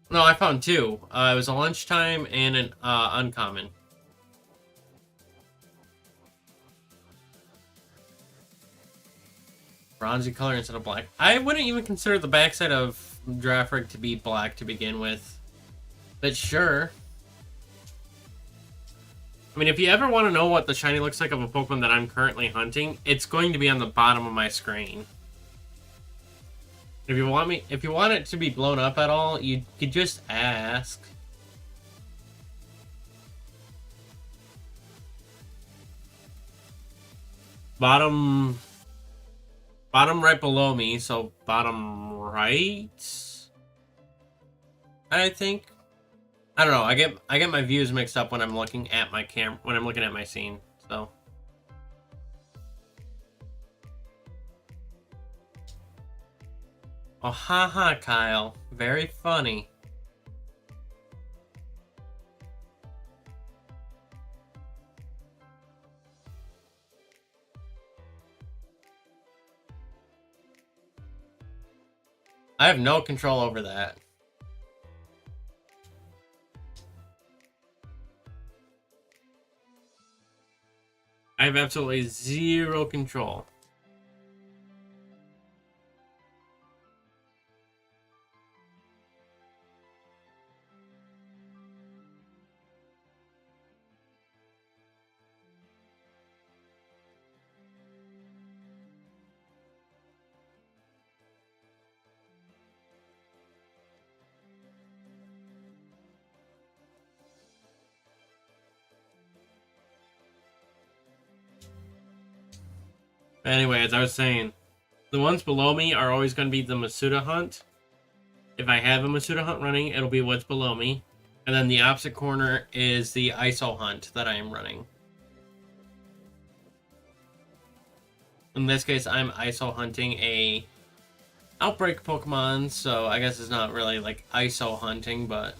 No, I found two. It was a lunchtime and an uncommon. Bronzy color instead of black. I wouldn't even consider the backside of Giraffe to be black to begin with. But sure. I mean, if you ever want to know what the shiny looks like of a Pokemon that I'm currently hunting, it's going to be on the bottom of my screen. If you want it to be blown up at all, you could just ask. Bottom right below me, so bottom right? I think. I don't know. I get my views mixed up when I'm looking at my when I'm looking at my scene. So. Oh, haha, Kyle. Very funny. I have no control over that. I have absolutely zero control. But anyway, as I was saying, the ones below me are always going to be the Masuda hunt. If I have a Masuda hunt running, it'll be what's below me. And then the opposite corner is the ISO hunt that I am running. In this case, I'm ISO hunting a outbreak Pokemon, so I guess it's not really like ISO hunting, but...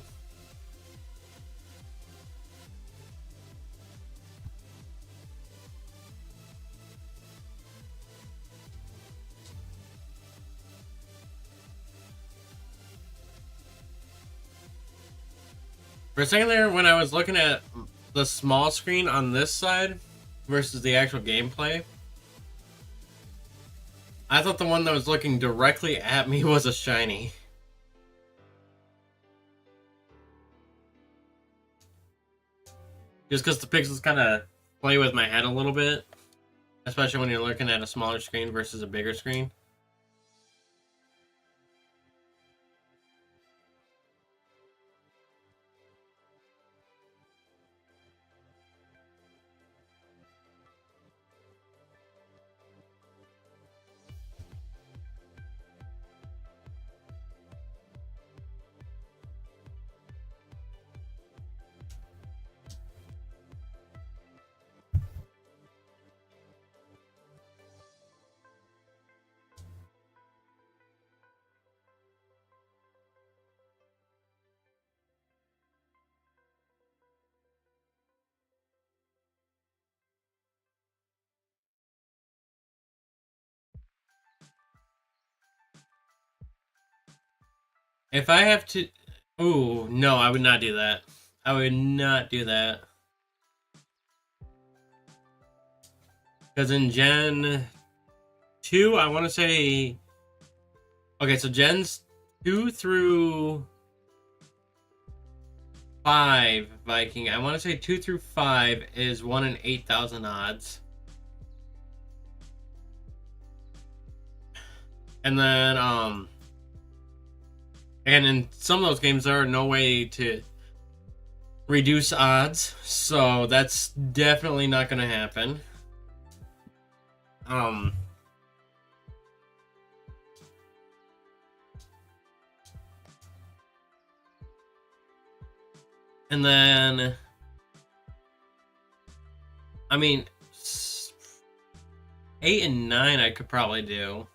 For a second there, when I was looking at the small screen on this side versus the actual gameplay, I thought the one that was looking directly at me was a shiny. Just because the pixels kind of play with my head a little bit, especially when you're looking at a smaller screen versus a bigger screen. If I have to... Ooh, no, I would not do that. I would not do that. Because in Gen 2, I want to say... Okay, so Gens 2 through 5, Viking. I want to say 2 through 5 is 1 in 8,000 odds. And then, and in some of those games, there are no way to reduce odds, so that's definitely not going to happen. And then, I mean, 8 and 9 I could probably do.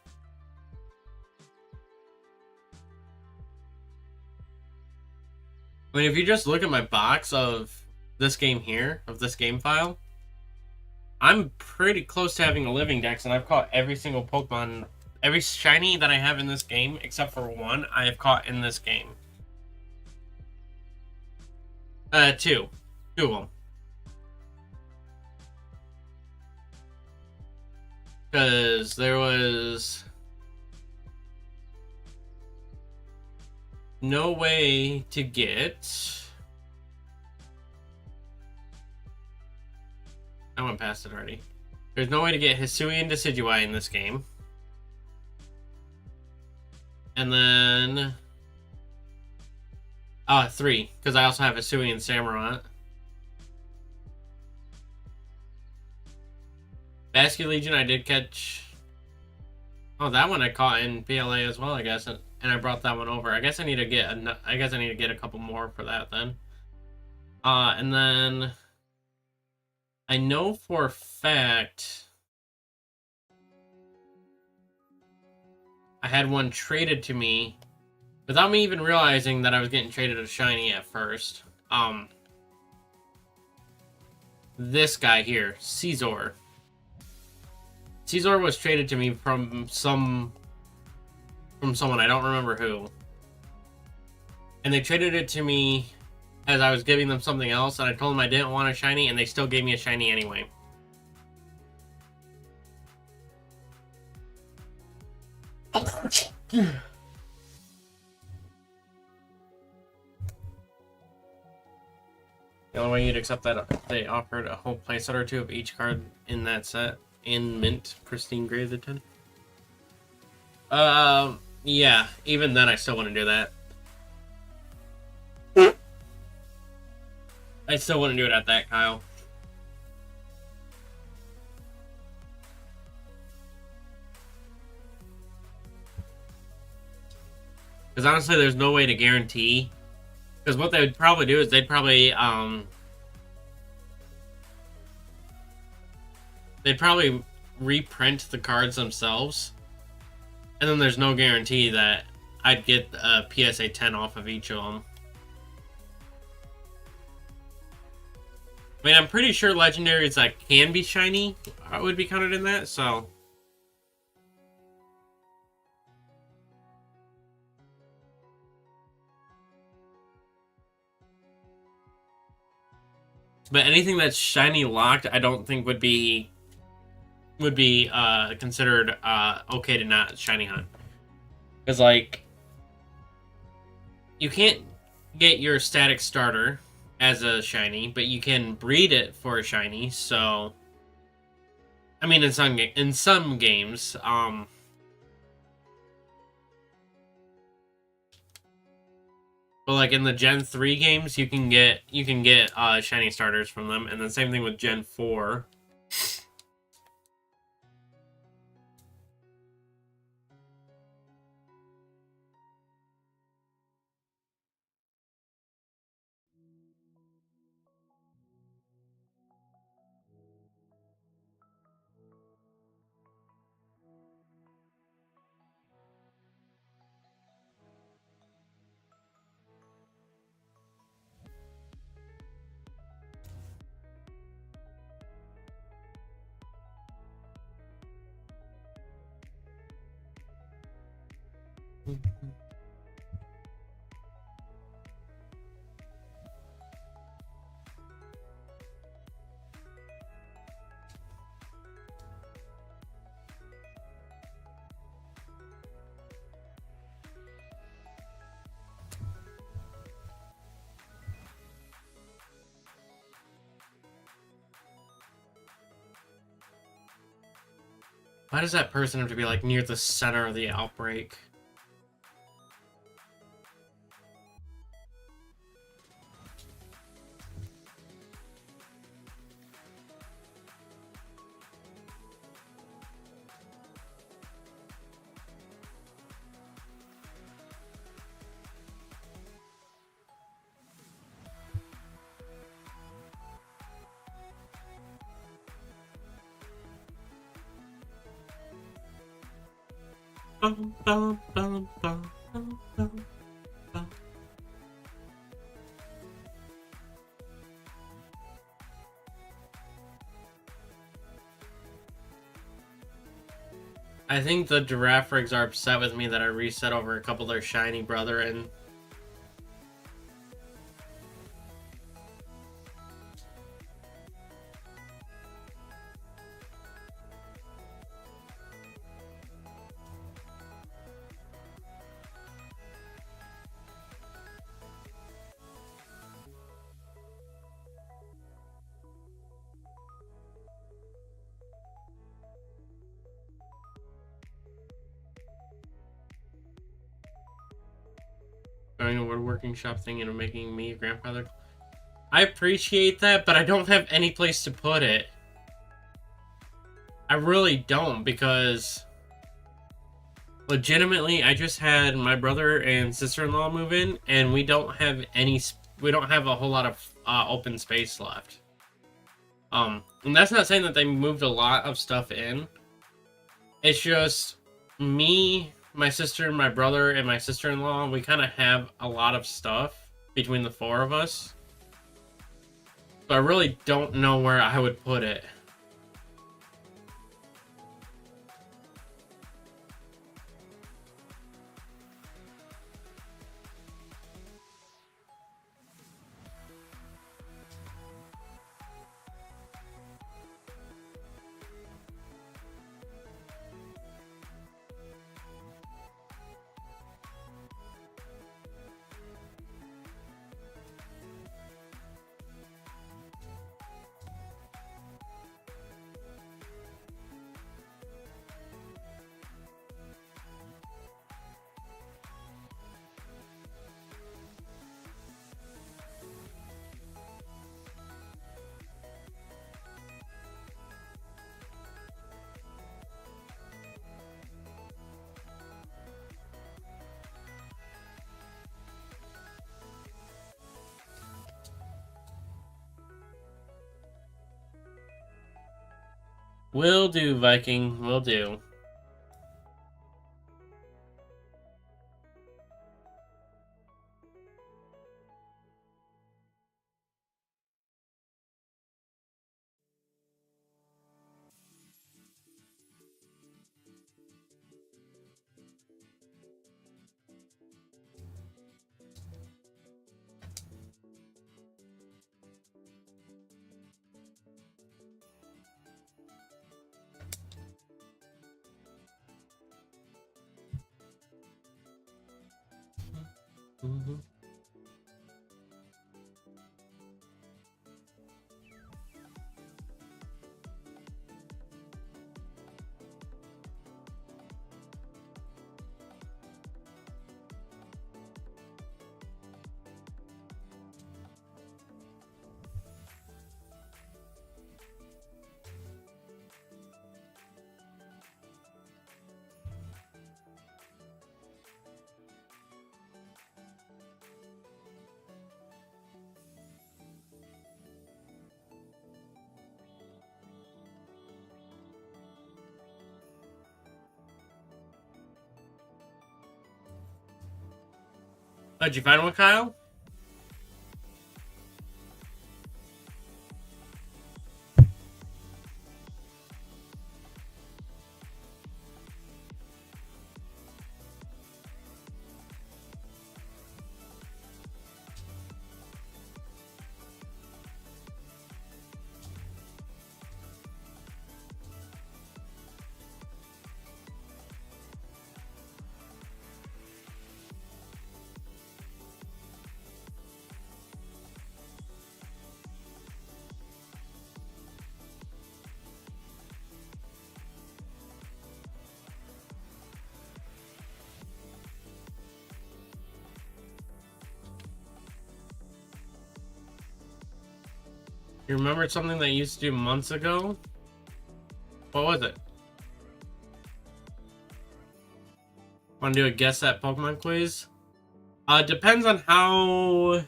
I mean, if you just look at my box of this game here, of this game file, I'm pretty close to having a living dex, and I've caught every single Pokemon, every shiny that I have in this game, except for one, I have caught in this game. Two. Two of them. Because there was no way to get... I went past it already. There's no way to get Hisuian Decidueye in this game. And then... 3, because I also have Hisuian Samurott. Basculegion I did catch Oh, that one I caught in PLA as well, I guess, and I brought that one over. I guess I need to get a couple more for that then. And then I know for a fact I had one traded to me without me even realizing that I was getting traded a shiny at first. This guy here, Caesar. Caesar was traded to me from someone, I don't remember who. And they traded it to me as I was giving them something else, and I told them I didn't want a shiny, and they still gave me a shiny anyway. The only way you'd accept that if they offered a whole playset or two of each card in that set in mint, pristine graded 10. Yeah, even then I still wouldn't do that. I still wouldn't do it at that, Kyle. Because honestly, there's no way to guarantee. Because what they would probably do is they'd probably reprint the cards themselves, and then there's no guarantee that I'd get a PSA 10 off of each of them. I mean, I'm pretty sure legendaries that can be shiny would be counted in that, so. But anything that's shiny locked, I don't think would be considered okay to not shiny hunt. Because, like, you can't get your static starter as a shiny, but you can breed it for a shiny, so. I mean, in some games, but like in the Gen 3 games, you can get shiny starters from them, and the same thing with Gen 4. Why does that person have to be like near the center of the outbreak? Bum, bum, bum, bum, bum, bum, bum. I think the Giraffe rigs are upset with me that I reset over a couple of their shiny brethren. Going a woodworking shop thing and making me a grandfather. I appreciate that, but I don't have any place to put it. I really don't, because Legitimately, I just had my brother and sister-in-law move in, and we don't have a whole lot of open space left. And that's not saying that they moved a lot of stuff in. It's just me, my sister, my brother, and my sister-in-law. We kind of have a lot of stuff between the four of us. So I really don't know where I would put it. Will do, Viking. Will do. Mm-hmm. Did you find one, Kyle? You remembered something that you used to do months ago? What was it? Want to do a guess that Pokemon quiz? Depends on how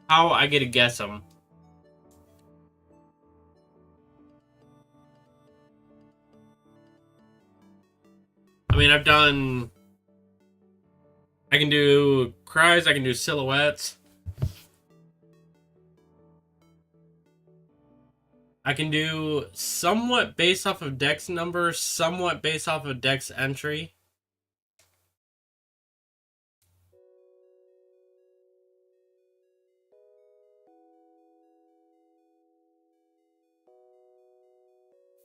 I get to guess them. I mean, I can do cries, I can do silhouettes. I can do somewhat based off of Dex numbers, somewhat based off of Dex entry.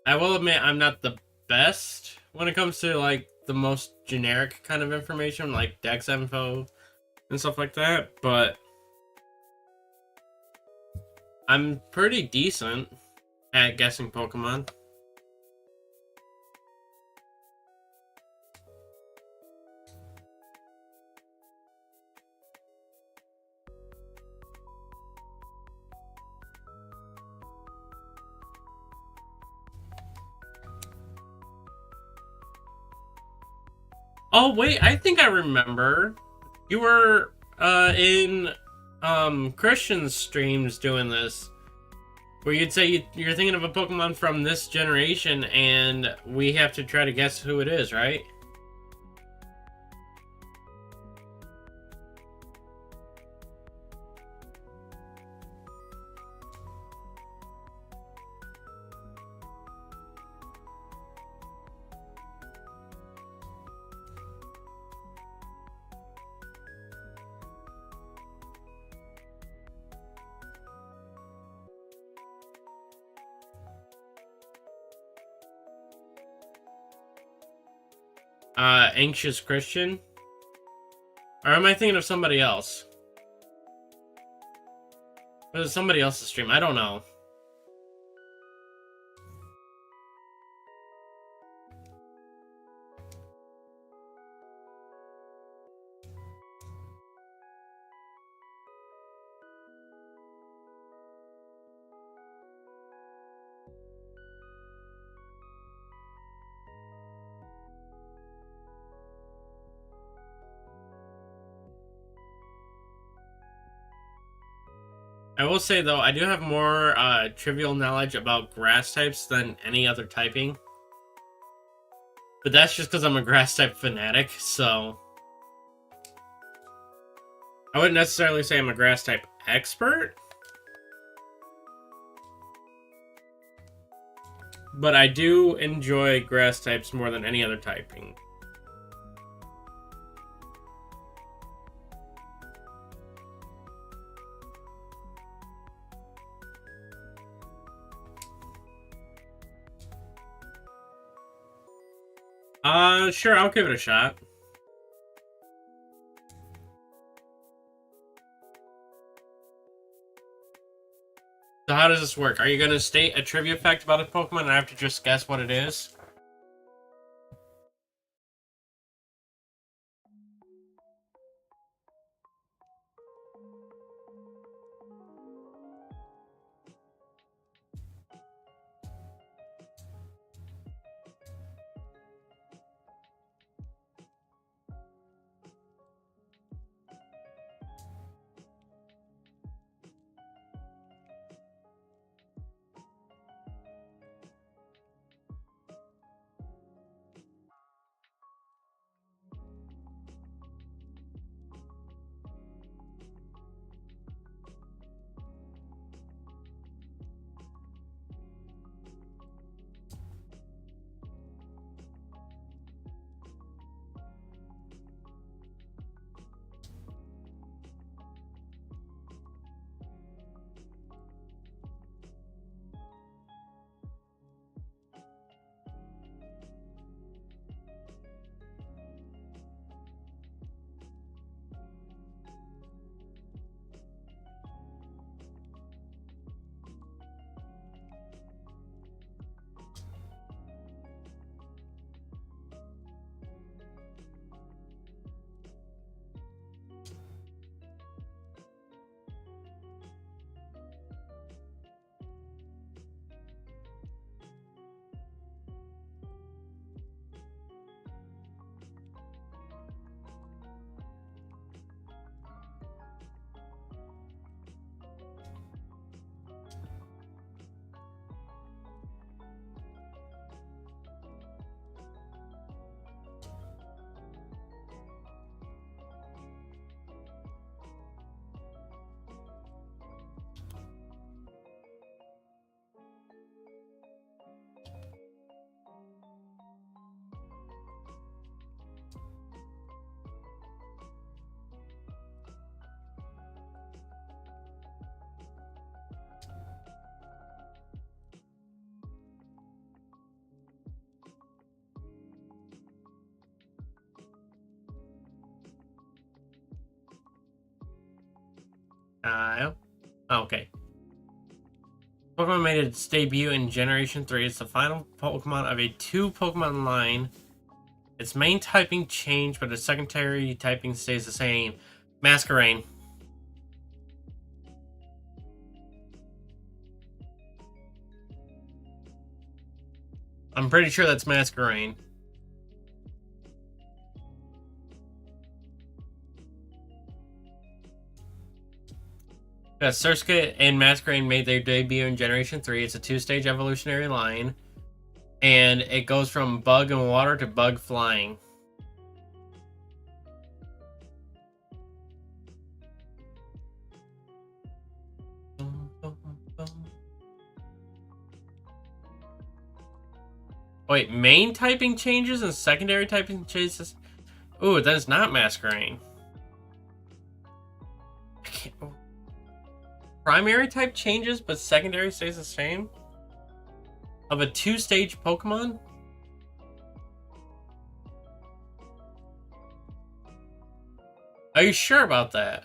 I will admit I'm not the best when it comes to like the most generic kind of information, like Dex info and stuff like that, but I'm pretty decent at guessing Pokemon. Oh wait, I think I remember. You were in Christian's streams doing this, where you'd say you're thinking of a Pokemon from this generation, and we have to try to guess who it is, right? Anxious Christian? Or am I thinking of somebody else? Was it somebody else's stream? I don't know. I will say, though, I do have more trivial knowledge about grass types than any other typing. But that's just because I'm a grass type fanatic, so... I wouldn't necessarily say I'm a grass type expert. But I do enjoy grass types more than any other typing. Sure, I'll give it a shot. So how does this work? Are you going to state a trivia fact about a Pokemon and I have to just guess what it is? Okay. Pokemon made its debut in Generation 3. It's the final Pokemon of a two-Pokemon line. Its main typing changed, but its secondary typing stays the same. Masquerain. I'm pretty sure that's Masquerain. Surskit and Masquerain made their debut in Generation 3. It's a 2-stage evolutionary line. And it goes from bug and water to bug flying. Wait, main typing changes and secondary typing changes? Ooh, that is not Masquerain. Primary type changes, but secondary stays the same? Of a 2-stage Pokemon? Are you sure about that?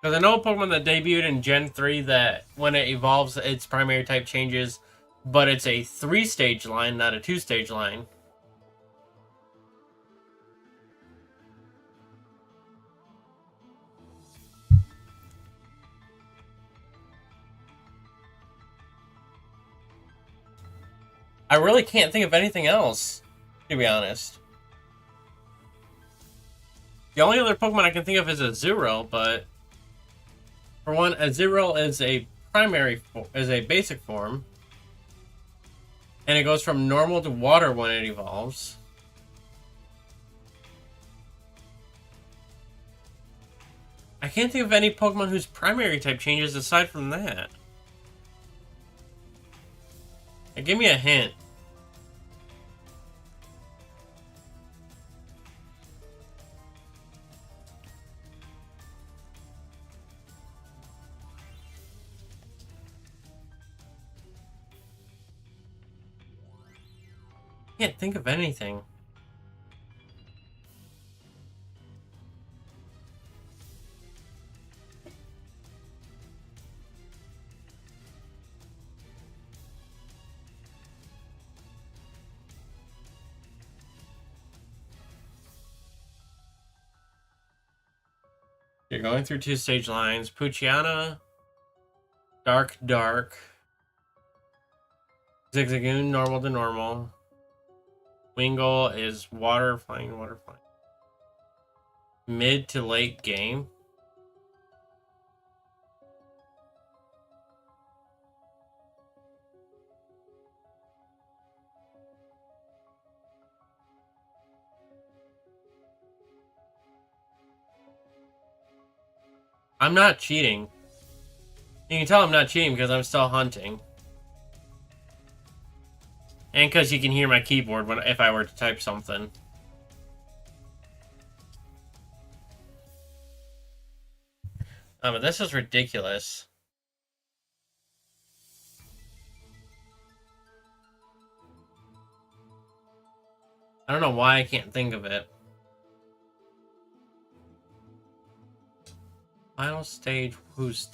Because I know a Pokemon that debuted in Gen 3 that when it evolves, its primary type changes, but it's a 3-stage line, not a 2-stage line. I really can't think of anything else, to be honest. The only other Pokemon I can think of is a Zero, but for one, a Zero is a basic form, and it goes from normal to water when it evolves. I can't think of any Pokemon whose primary type changes aside from that. Give me a hint. Can't think of anything. You're going through 2-stage lines. Poochyena, Dark, Zigzagoon, normal to normal. Wingull is water, flying. Mid to late game. I'm not cheating. You can tell I'm not cheating because I'm still hunting. And because you can hear my keyboard if I were to type something. But this is ridiculous. I don't know why I can't think of it. Final stage whose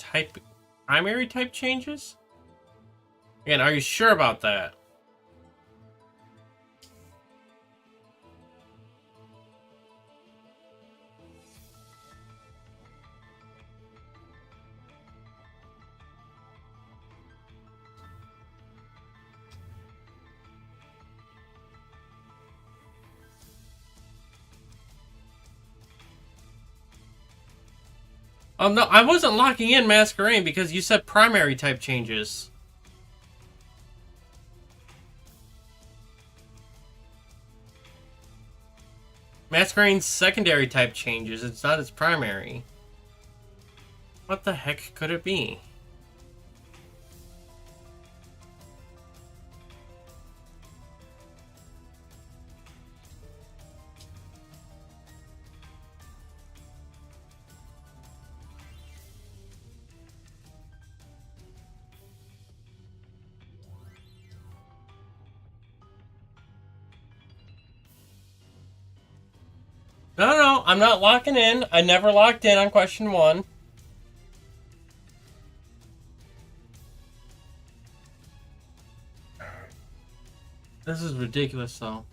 primary type changes? Again, are you sure about that? Oh no, I wasn't locking in Masquerain because you said primary type changes. Masquerain's secondary type changes, it's not its primary. What the heck could it be? No, I'm not locking in. I never locked in on question 1. This is ridiculous, though.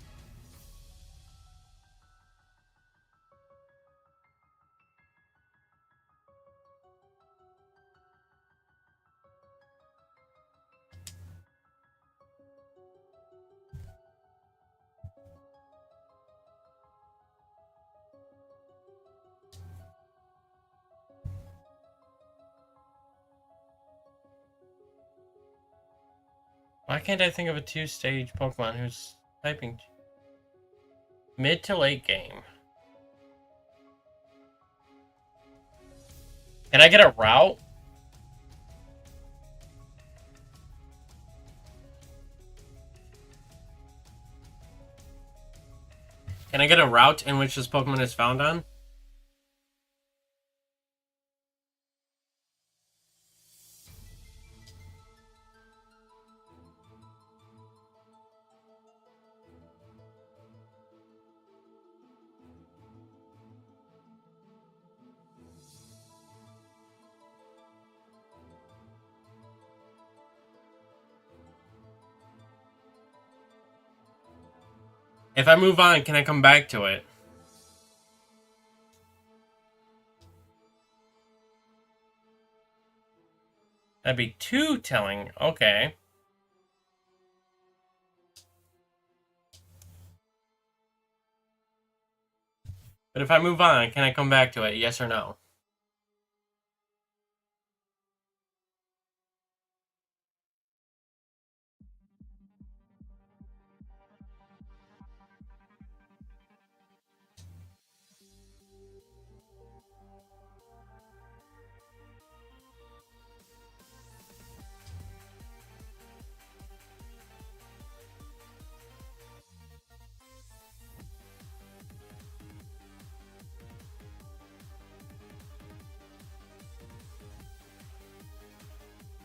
Why can't I think of a two-stage Pokemon who's typing mid to late game? Can I get a route? Can I get a route in which this Pokemon is found on? If I move on, can I come back to it? That'd be too telling. Okay. But if I move on, can I come back to it? Yes or no?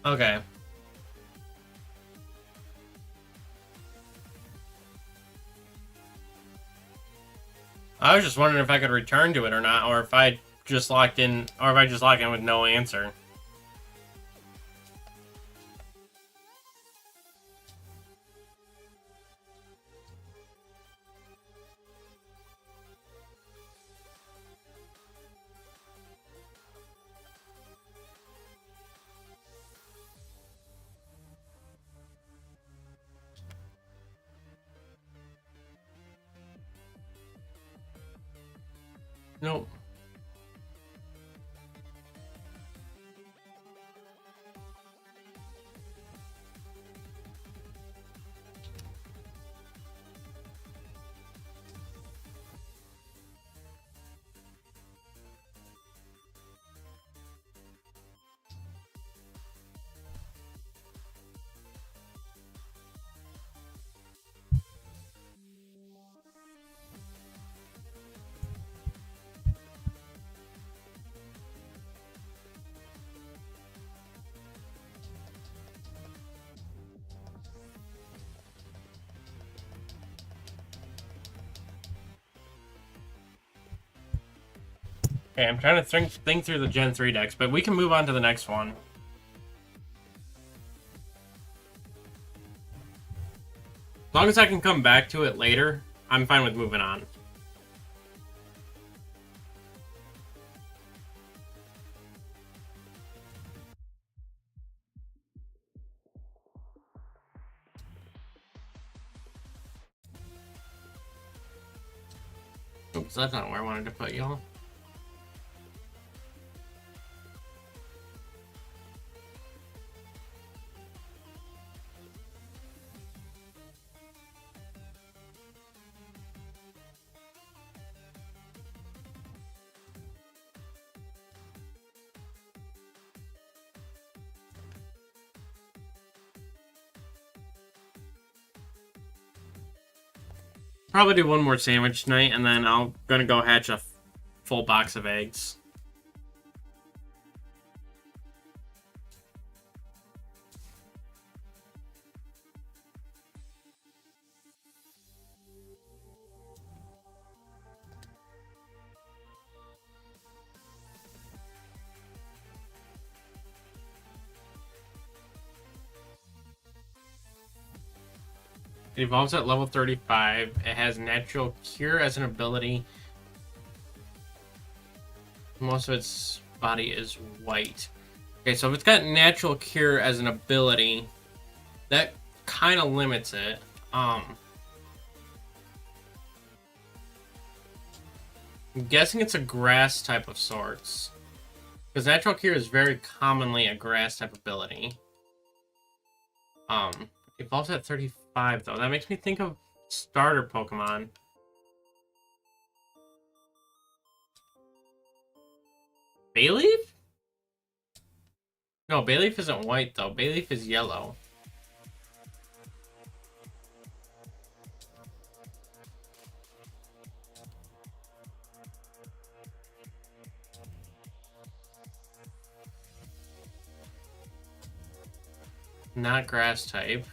Okay. I was just wondering if I could return to it or not, or if I just locked in, or if I just locked in with no answer. Nope. Okay, I'm trying to think through the Gen 3 decks, but we can move on to the next one. As long as I can come back to it later, I'm fine with moving on. Oops, that's not where I wanted to put y'all. Probably do one more sandwich tonight, and then I'm gonna go hatch a full box of eggs. It evolves at level 35. It has Natural Cure as an ability. Most of its body is white. Okay, so if it's got Natural Cure as an ability, that kind of limits it. I'm guessing it's a grass type of sorts. Because Natural Cure is very commonly a grass type ability. Evolves at 35, though. That makes me think of starter Pokemon. Bayleaf? No, Bayleaf isn't white, though. Bayleaf is yellow. Not grass type.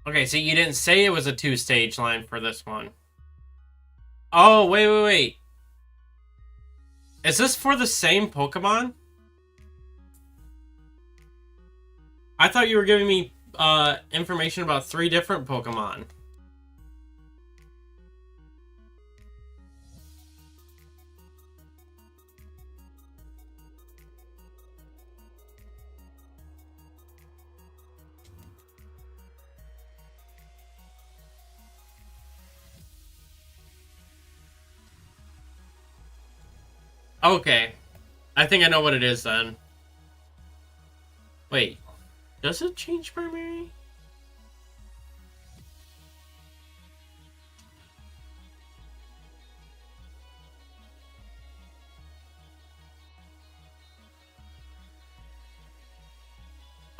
Okay, so you didn't say it was a two-stage line for this one. Oh, wait. Is this for the same Pokemon? I thought you were giving me information about 3 different Pokemon. Okay. I think I know what it is then. Wait. Does it change primary?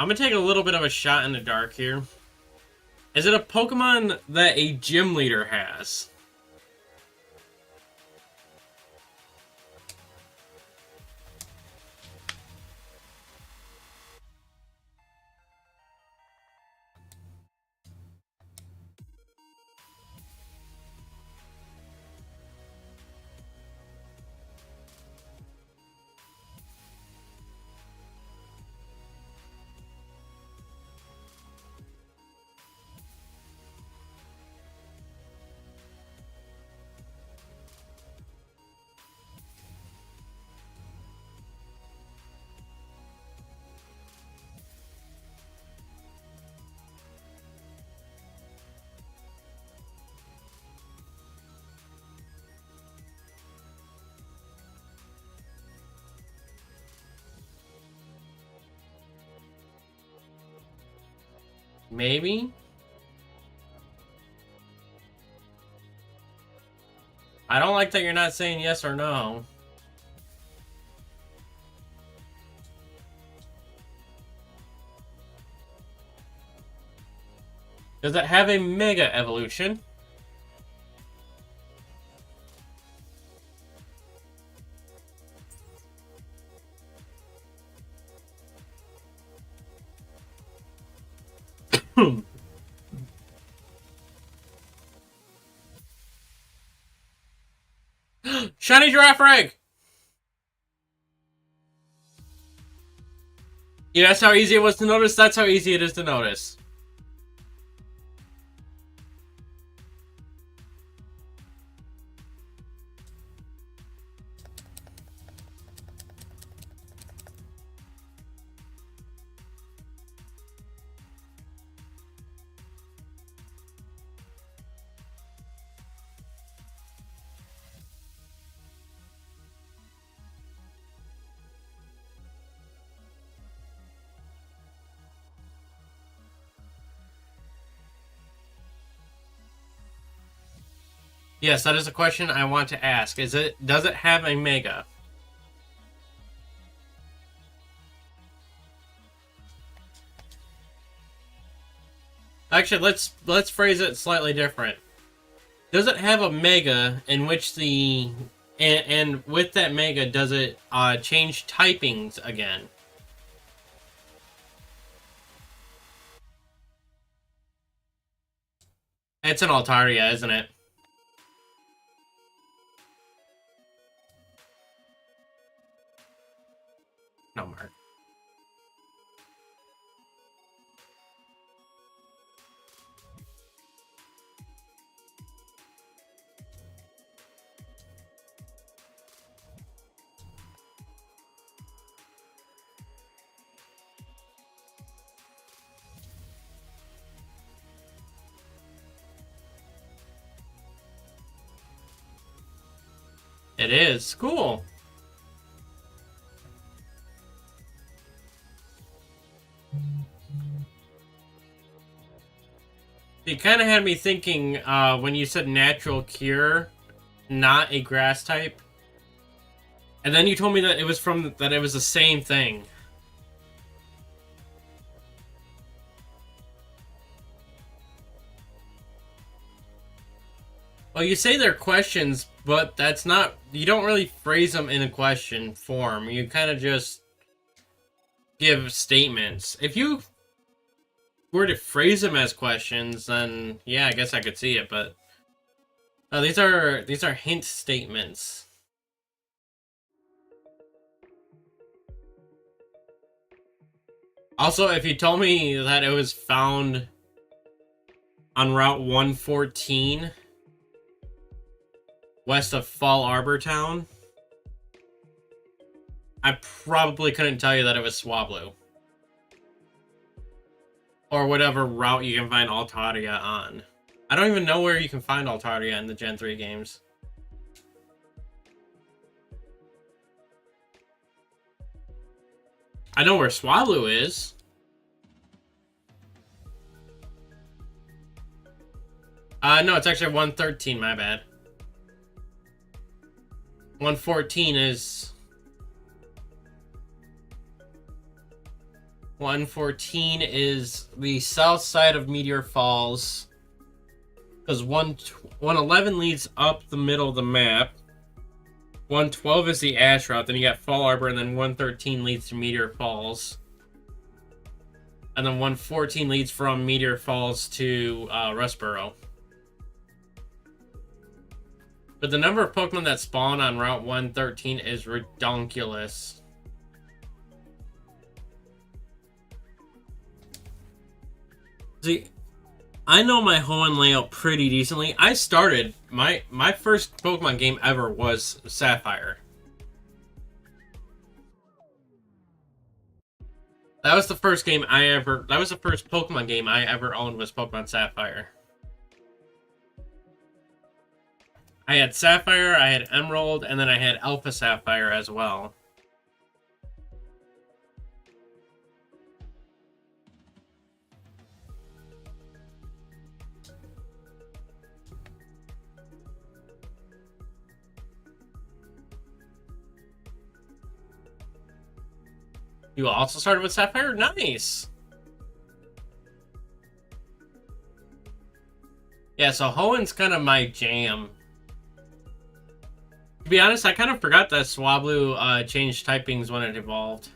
I'm gonna take a little bit of a shot in the dark here. Is it a Pokemon that a gym leader has? Maybe? I don't like that you're not saying yes or no. Does it have a Mega Evolution? Shiny Giraffe Egg! Yeah, that's how easy it was to notice. That's how easy it is to notice. Yes, that is a question I want to ask. Does it have a Mega? Actually, let's phrase it slightly different. Does it have a Mega in which the and with that Mega, does it change typings again? It's an Altaria, isn't it? No, Mark. It is. Cool. It kind of had me thinking when you said natural cure, not a grass type. And then you told me that it was the same thing. Well, you say they're questions, but that's not... You don't really phrase them in a question form. You kind of just give statements. If you were to phrase them as questions, then yeah, I guess I could see it, but... these are hint statements. Also, if you told me that it was found on Route 114, west of Fall Arbor Town, I probably couldn't tell you that it was Swablu. Or whatever route you can find Altaria on. I don't even know where you can find Altaria in the Gen 3 games. I know where Swablu is. No, it's actually 113, my bad. 114 is... 114 is the south side of Meteor Falls. Because 111 leads up the middle of the map. 112 is the Ash route, then you got Fall Arbor, and then 113 leads to Meteor Falls. And then 114 leads from Meteor Falls to Rustboro. But the number of Pokemon that spawn on Route 113 is redonkulous. See, I know my Hoenn layout pretty decently. I started... My first Pokemon game ever was Sapphire. That was the first game I ever... That was the first Pokemon game I ever owned, was Pokemon Sapphire. I had Sapphire, I had Emerald, and then I had Alpha Sapphire as well. You also started with Sapphire? Nice! Yeah, so Hoenn's kind of my jam. To be honest, I kind of forgot that Swablu changed typings when it evolved.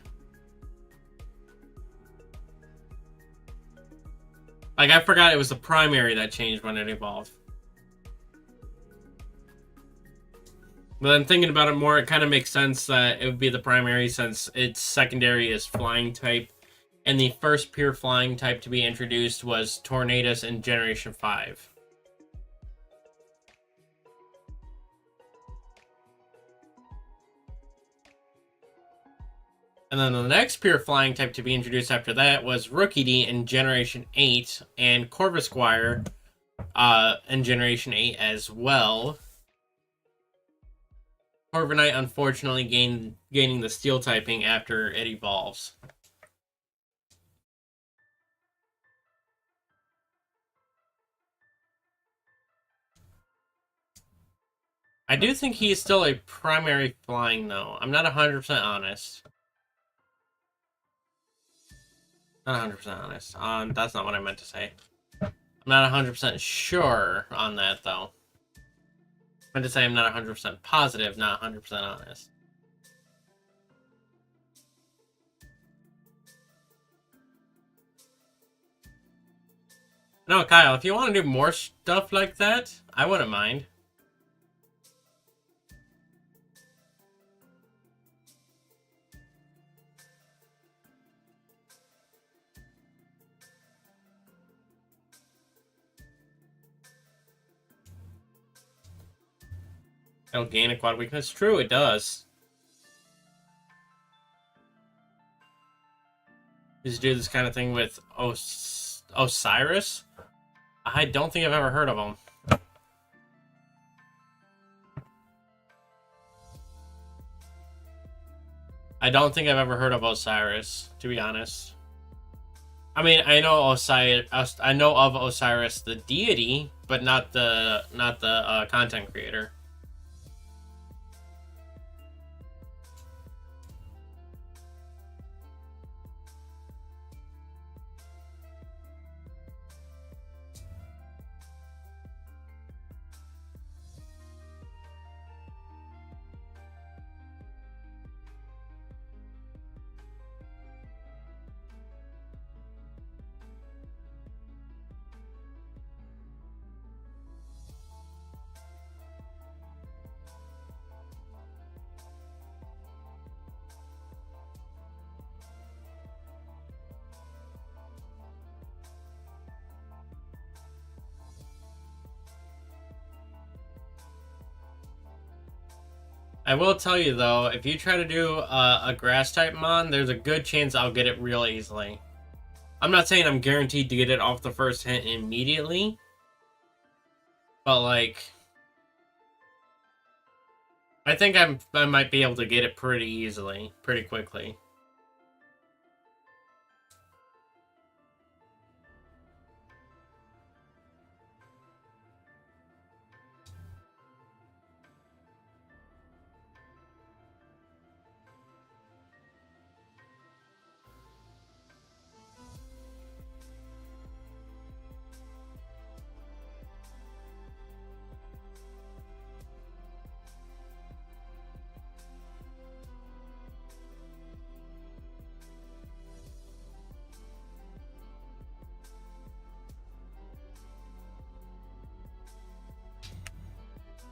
Like, I forgot it was the primary that changed when it evolved. But then thinking about it more, it kind of makes sense that it would be the primary since its secondary is flying type. And the first pure flying type to be introduced was Tornadus in Generation 5. And then the next pure flying type to be introduced after that was Rookidee in Generation 8, and Corvisquire in Generation 8 as well. Corviknight unfortunately gaining the Steel typing after it evolves. I do think he is still a primary flying, though. I'm not 100% honest. Not 100% honest. That's not what I meant to say. I'm not 100% sure on that, though. I meant to say I'm not 100% positive, not 100% honest. No, Kyle, if you want to do more stuff like that, I wouldn't mind. It'll gain a quad weakness. True, it does. Just do this kind of thing with Osiris? I don't think I've ever heard of him. I don't think I've ever heard of Osiris, to be honest. I mean, I know Osiris. I know of Osiris, the deity, but not the content creator. I will tell you though, if you try to do a grass type mon, there's a good chance I'll get it real easily. I'm not saying I'm guaranteed to get it off the first hit immediately, but like, I think I might be able to get it pretty easily, pretty quickly.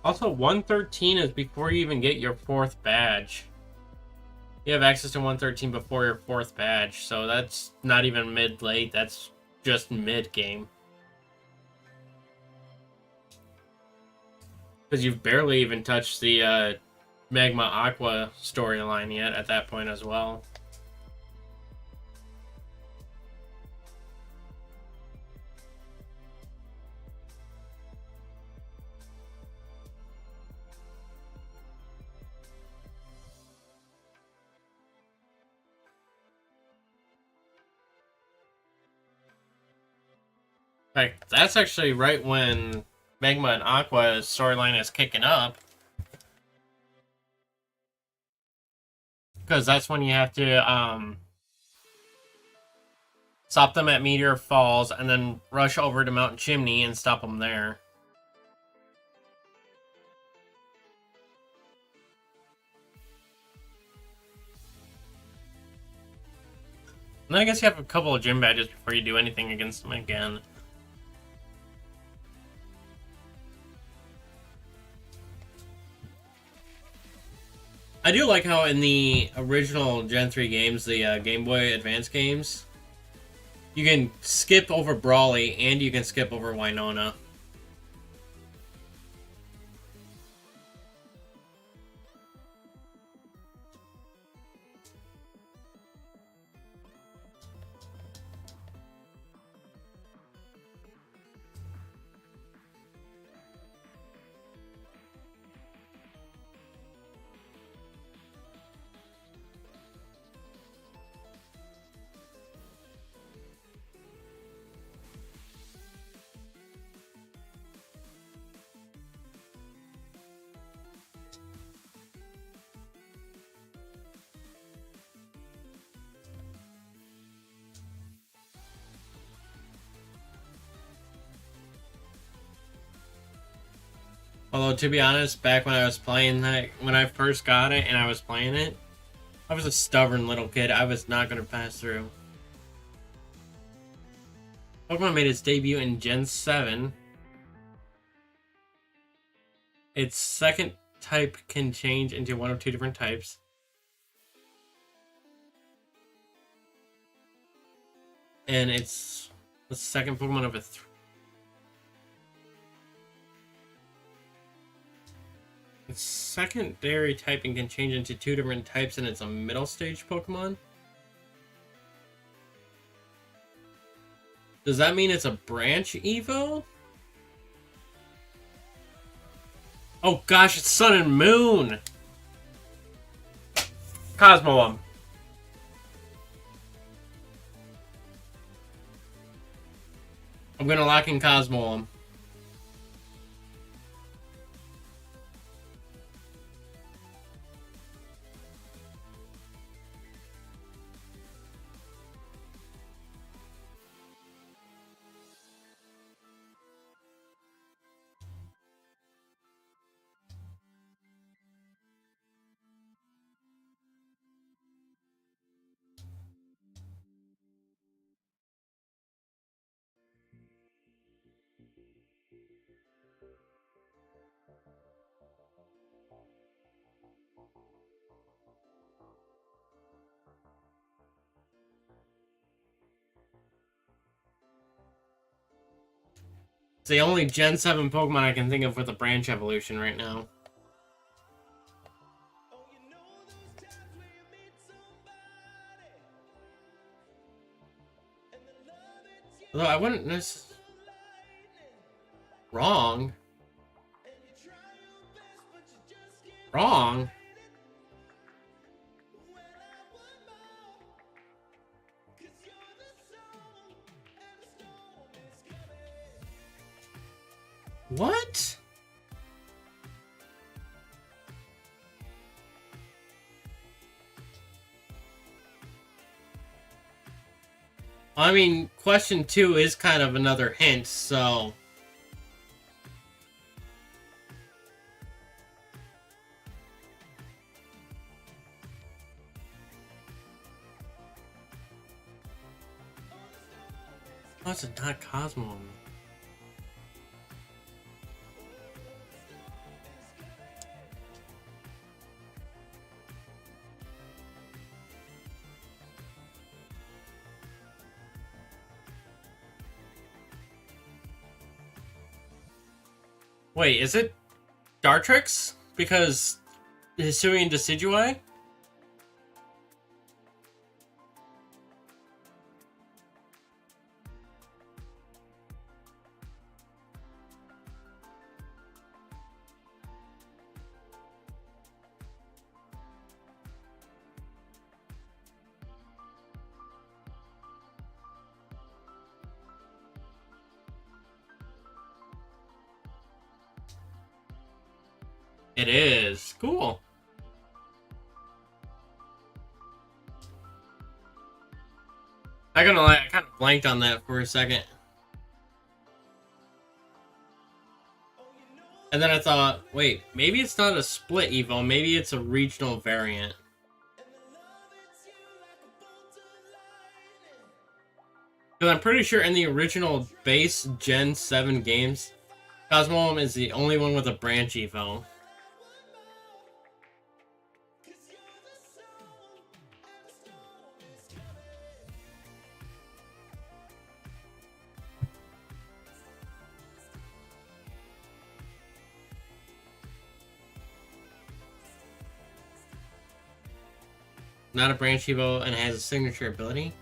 Also, 113 is before you even get your 4th badge. You have access to 113 before your 4th badge, so that's not even mid-late, that's just mid-game. Because you've barely even touched the Magma Aqua storyline yet at that point as well. In fact, that's actually right when Magma and Aqua's storyline is kicking up. Because that's when you have to stop them at Meteor Falls and then rush over to Mountain Chimney and stop them there. And then I guess you have a couple of gym badges before you do anything against them again. I do like how in the original Gen 3 games, the Game Boy Advance games, you can skip over Brawly and you can skip over Winona. Although, to be honest, back when I was playing that, when I first got it and I was playing it, I was a stubborn little kid. I was not going to pass through. Pokemon made its debut in Gen 7. Its second type can change into one of 2 different types. And it's the second Pokemon of a its secondary typing can change into 2 different types, and it's a middle stage Pokemon? Does that mean it's a branch Evo? Oh gosh, it's Sun and Moon! Cosmo him. I'm gonna lock in Cosmo him. It's the only Gen 7 Pokemon I can think of with a branch evolution right now. Although I wouldn't necessarily... Wrong. Wrong. What? I mean, question 2 is kind of another hint, so... How is it not Cosmo? Wait, is it Dartrix? Because Hisuian Decidueye? It is. Cool. I gotta lie, I kind of blanked on that for a second. And then I thought, wait, maybe it's not a split Evo, maybe it's a regional variant. Because I'm pretty sure in the original base Gen 7 games, Cosmo is the only one with a branch Evo. Not a branch Evo and has a signature ability.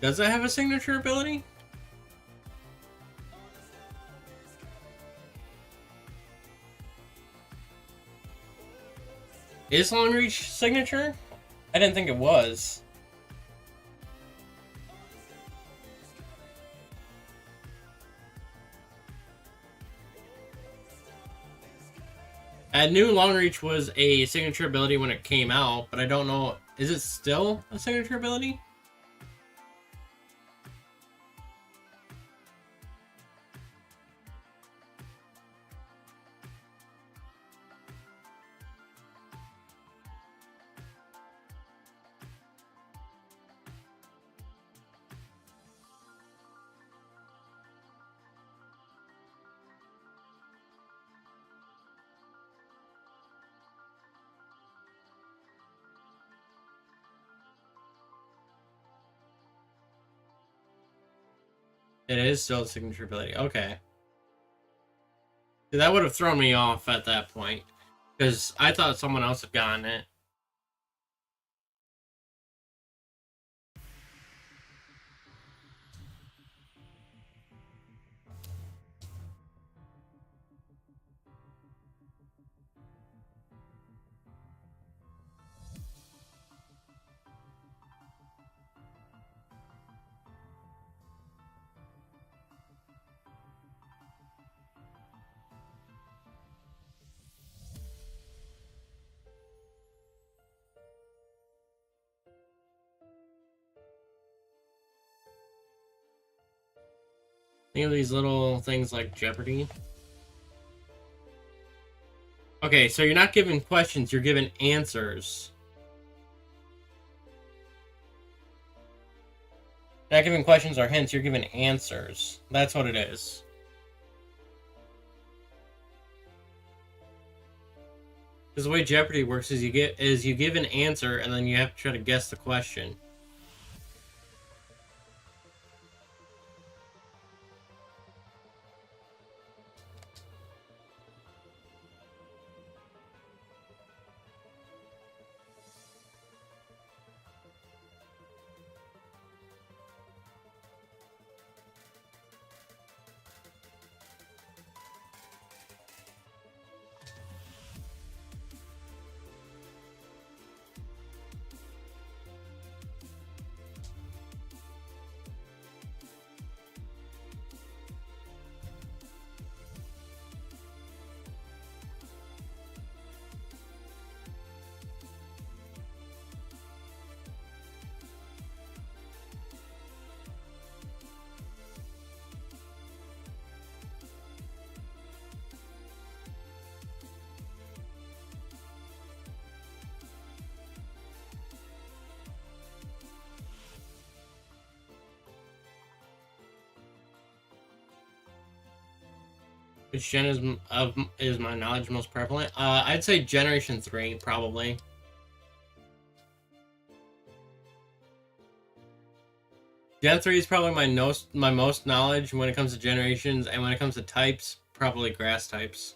Does it have a signature ability? Is Long Reach signature? I didn't think it was. I knew Long Reach was a signature ability when it came out, but I don't know. Is it still a signature ability? It is still a signature ability. Okay. That would have thrown me off at that point. Because I thought someone else had gotten it. Think of these little things like Jeopardy. Okay, so you're not given questions, you're given answers. You're not given questions or hints, you're given answers. That's what it is. Because the way Jeopardy works is you give an answer and then you have to try to guess the question. Which gen is my knowledge most prevalent? I'd say Generation 3, probably. Gen 3 is probably my most knowledge when it comes to generations, and when it comes to types, probably grass types.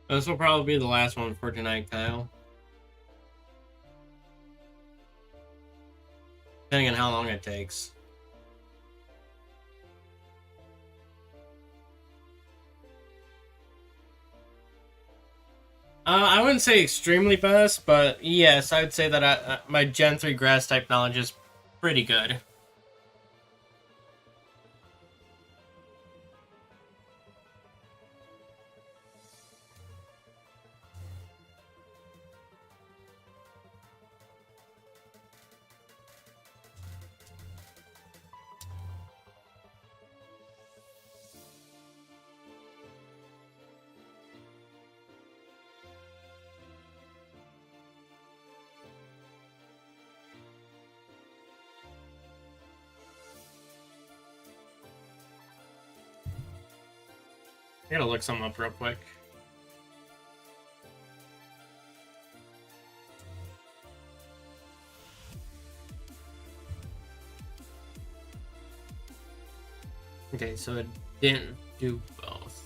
This will probably be the last one for tonight, Kyle. Depending on how long it takes. I wouldn't say extremely fast, but yes, I'd say that my Gen 3 grass type knowledge is pretty good. I gotta look something up real quick. Okay, so it didn't do both.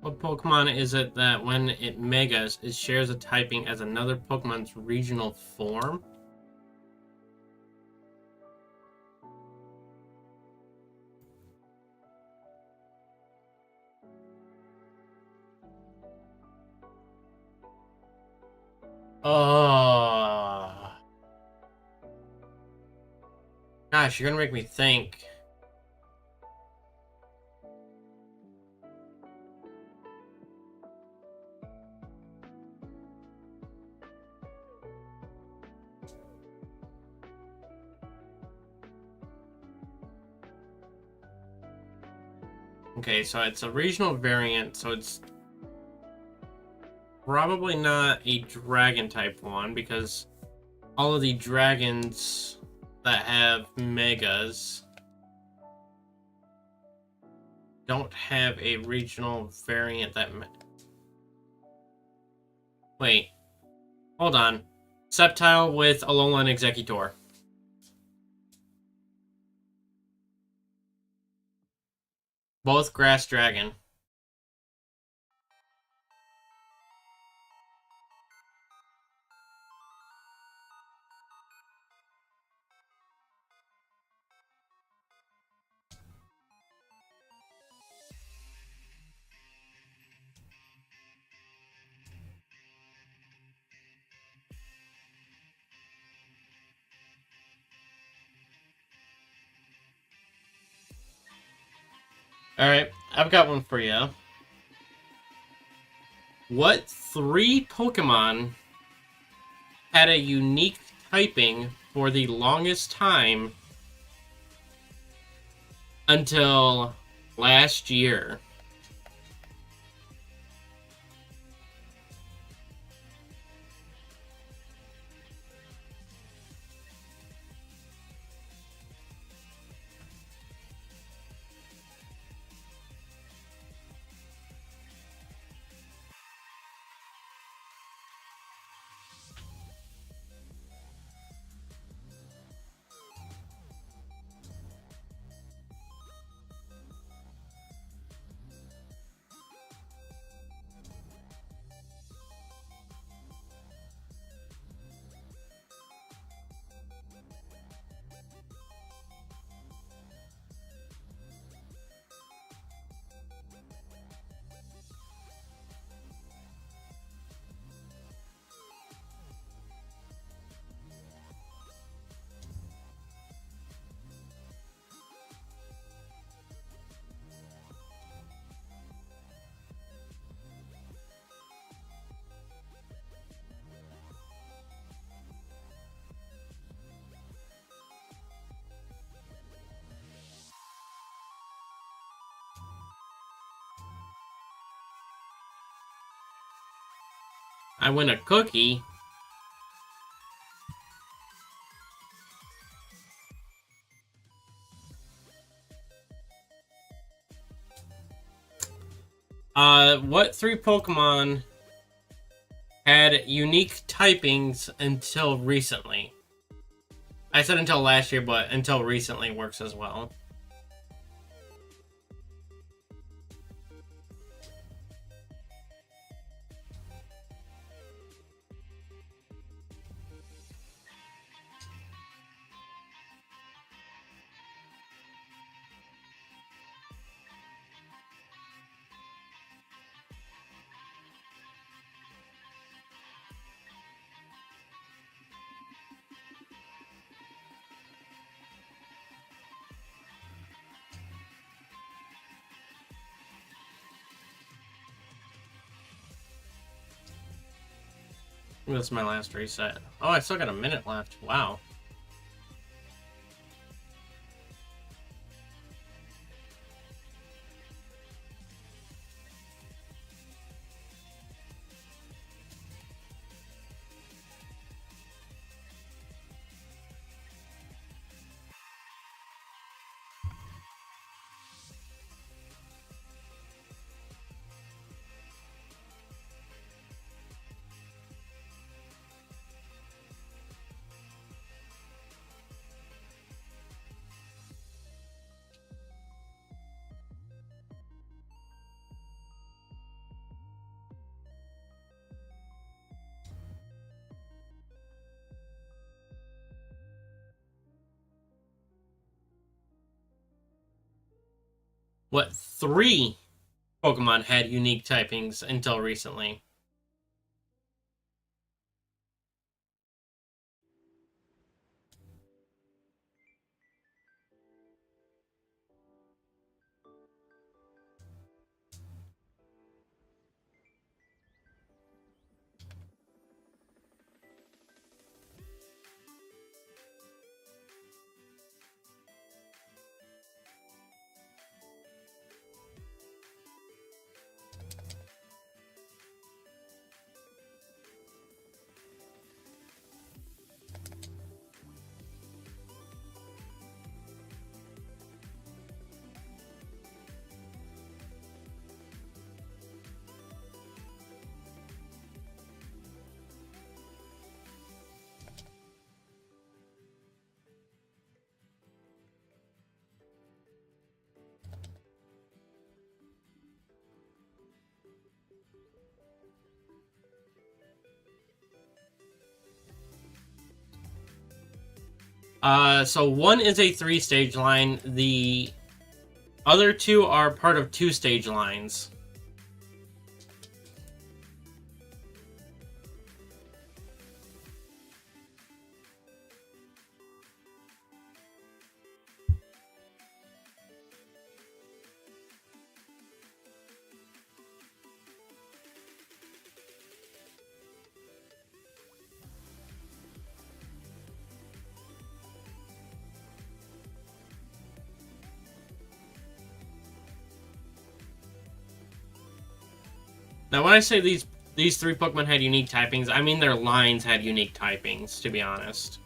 What Pokemon is it that when it megas, it shares a typing as another Pokemon's regional form? Oh. Gosh, you're gonna make me think. Okay, so it's a regional variant, so it's probably not a dragon type one because all of the dragons that have megas don't have a regional variant that. Wait, hold on. Sceptile with Alolan Executor. Both grass dragon. Alright, I've got one for you. What 3 Pokemon had a unique typing for the longest time until last year? I win a cookie. What 3 Pokemon had unique typings until recently? I said until last year, but until recently works as well. This is my last reset. Oh, I still got a minute left. Wow. what 3 Pokemon had unique typings until recently. So one is a 3-stage line. The other 2 are part of 2-stage lines. Now, when I say these 3 Pokemon had unique typings, I mean their lines had unique typings, to be honest.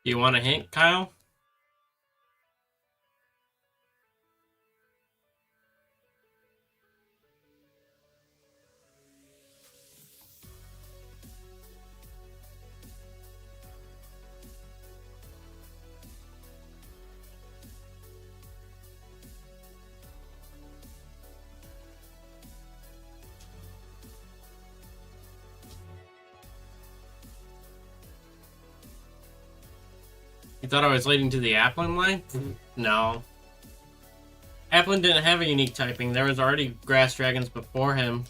Do you want a hint, Kyle? You thought I was leading to the Applin line? No. Applin didn't have a unique typing. There was already Grass Dragons before him.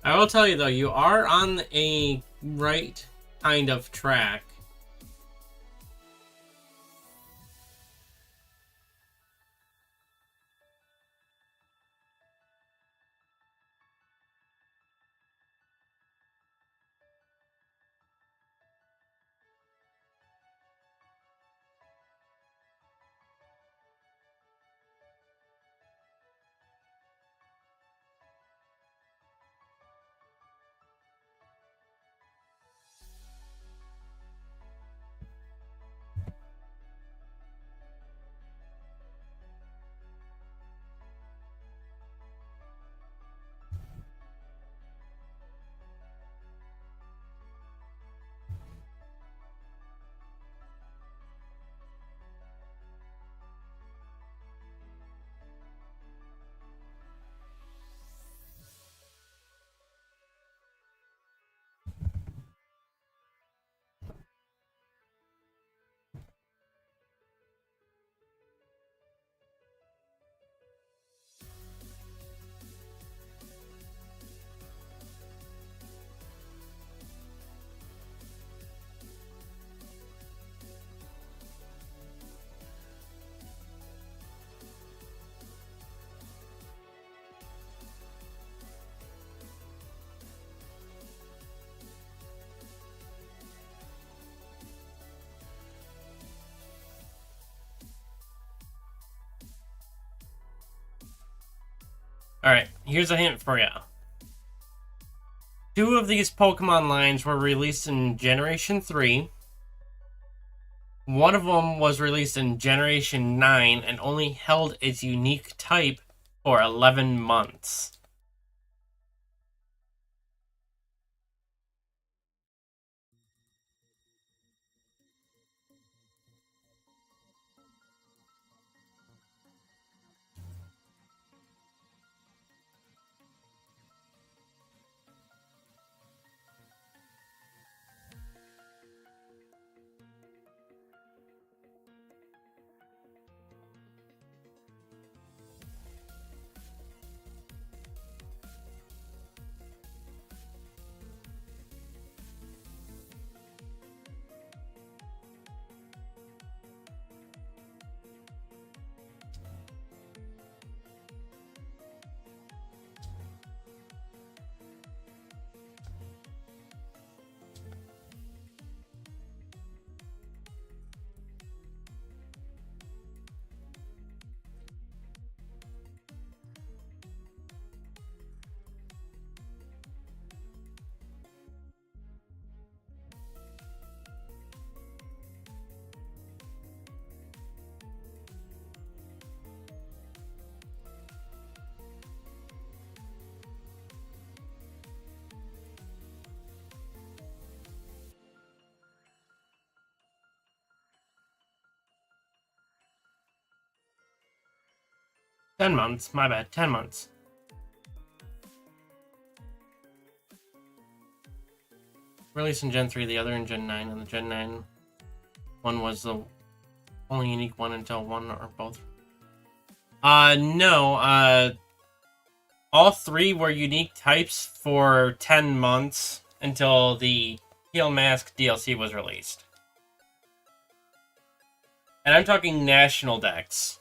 I will tell you, though, you are on a right kind of track. Alright, here's a hint for you. Two of these Pokemon lines were released in Generation 3. One of them was released in Generation 9 and only held its unique type for 11 months. $10 months, my bad, 10 months. Released in Gen 3, the other in Gen 9, and the Gen 9 one was the only unique one until one or both. No, all three were unique types for 10 months until the Heal Mask DLC was released. And I'm talking national decks.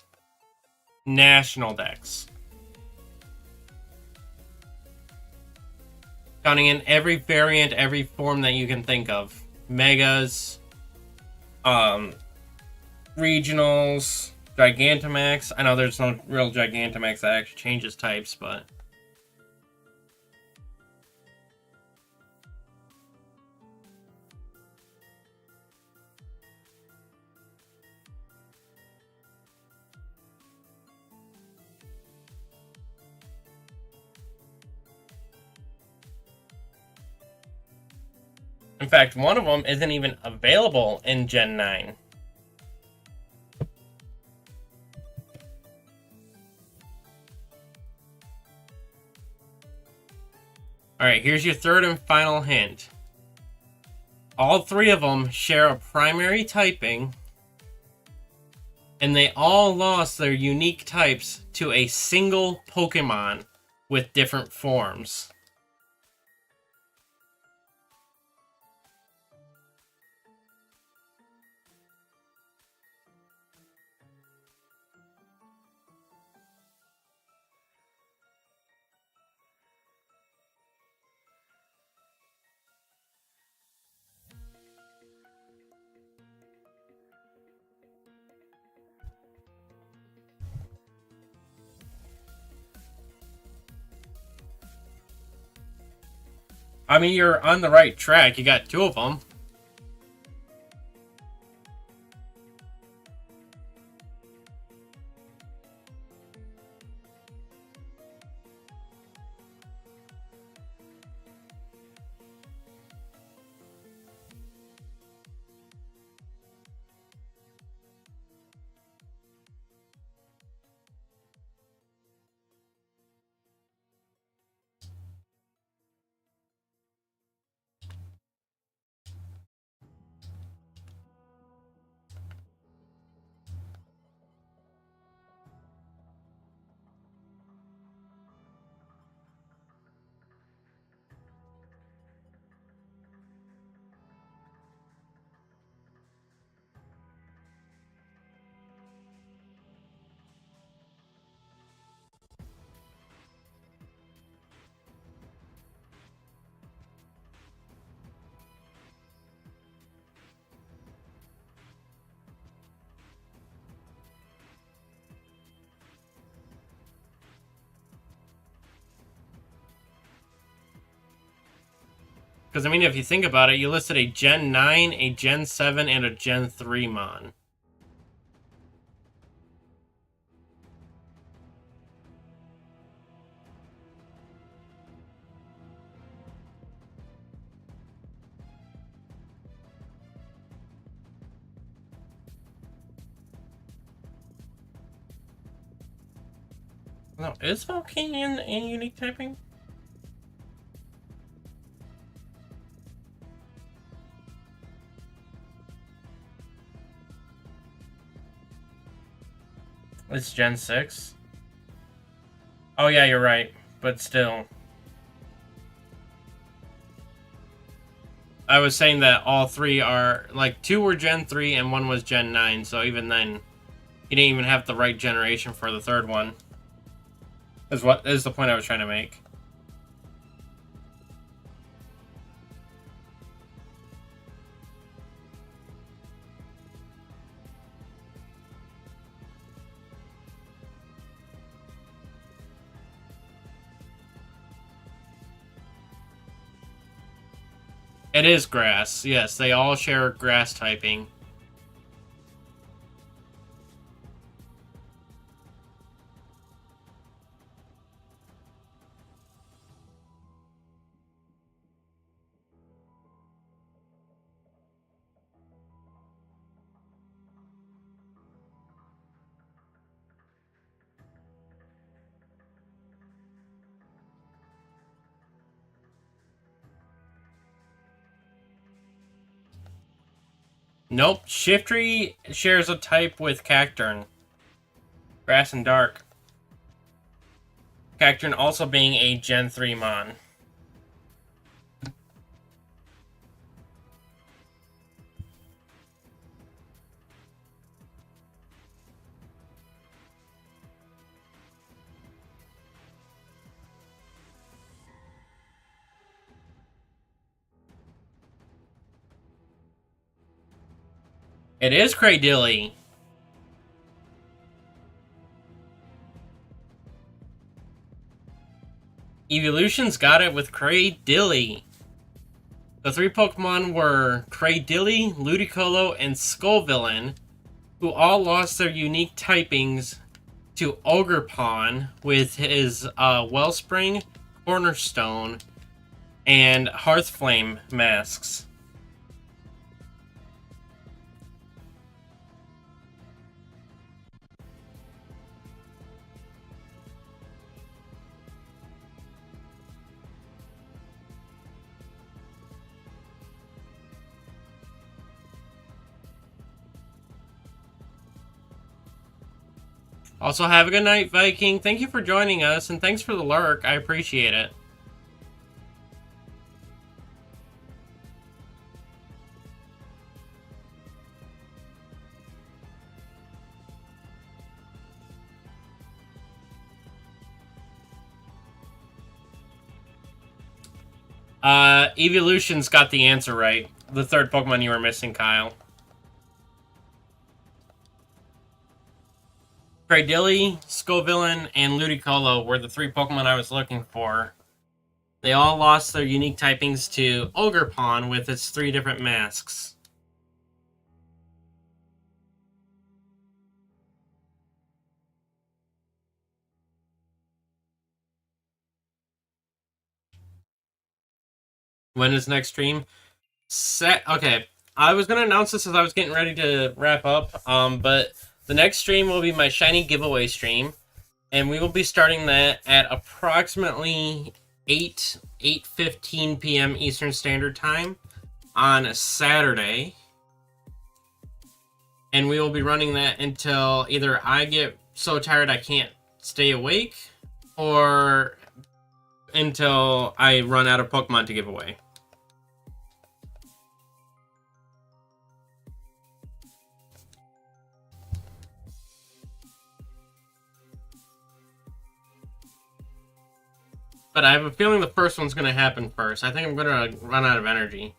National decks. Counting in every variant, every form that you can think of. Megas, regionals, Gigantamax. I know there's no real Gigantamax that actually changes types, but... In fact, one of them isn't even available in Gen 9. Alright, here's your third and final hint. All three of them share a primary typing, and they all lost their unique types to a single Pokemon with different forms. I mean, you're on the right track. You got two of them. Because, I mean, if you think about it, you listed a Gen 9, a Gen 7, and a Gen 3 Mon. No, is Volcanion a unique typing? It's Gen 6? Oh yeah, you're right. But still. I was saying that all three are... Like, 2 were Gen 3 and 1 was Gen 9, so even then, you didn't even have the right generation for the third one. Is the point I was trying to make. It is grass. Yes, they all share grass typing. Nope, Shiftry shares a type with Cacturn. Grass and Dark. Cacturn also being a Gen 3 Mon. It is Cradilly. Evolution's got it with Cradilly. The 3 Pokemon were Cradilly, Ludicolo, and Skullvillain, who all lost their unique typings to Ogerpon with his Wellspring, Cornerstone, and Hearthflame masks. Also, have a good night, Viking. Thank you for joining us, and thanks for the lurk. I appreciate it. Evolution's got the answer right. The third Pokemon you were missing, Kyle. Cradilly, Skullvillain, and Ludicolo were the 3 Pokemon I was looking for. They all lost their unique typings to Ogerpon with its 3 different masks. When is next stream? Okay, I was going to announce this as I was getting ready to wrap up, but the next stream will be my shiny giveaway stream, and we will be starting that at approximately 8:15 p.m. Eastern Standard Time on Saturday. And we will be running that until either I get so tired I can't stay awake, or until I run out of Pokemon to give away. But I have a feeling the first one's going to happen first. I think I'm going to run out of energy.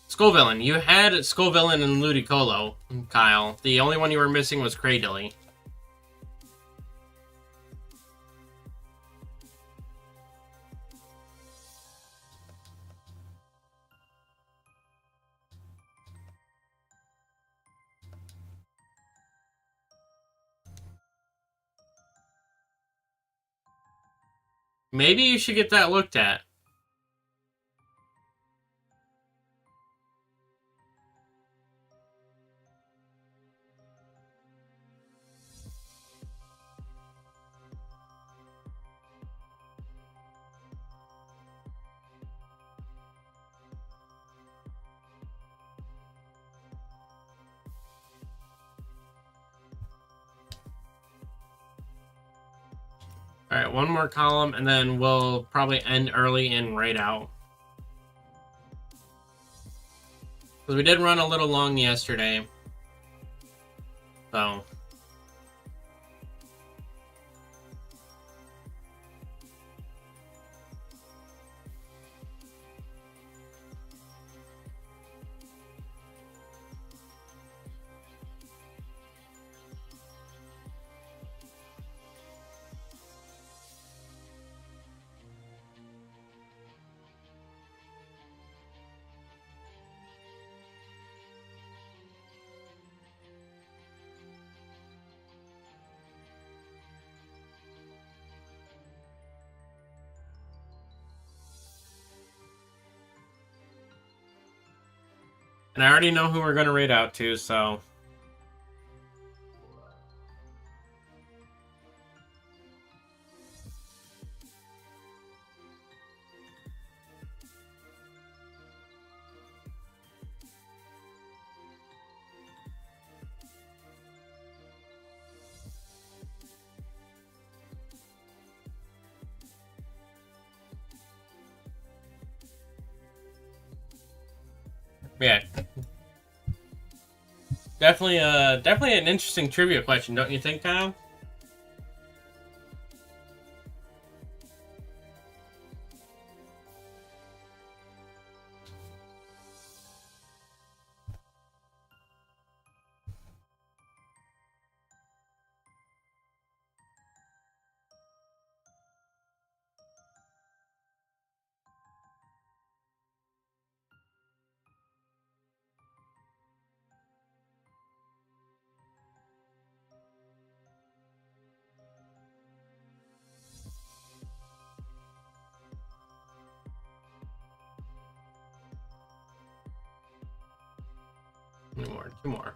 Skullvillain. You had Skullvillain and Ludicolo, Kyle. The only one you were missing was Cradilly. Maybe you should get that looked at. Alright, one more column, and then we'll probably end early and raid out. Because we did run a little long yesterday. So... And I already know who we're going to raid out to, so... Yeah. Definitely an interesting trivia question, don't you think, Kyle? Two more.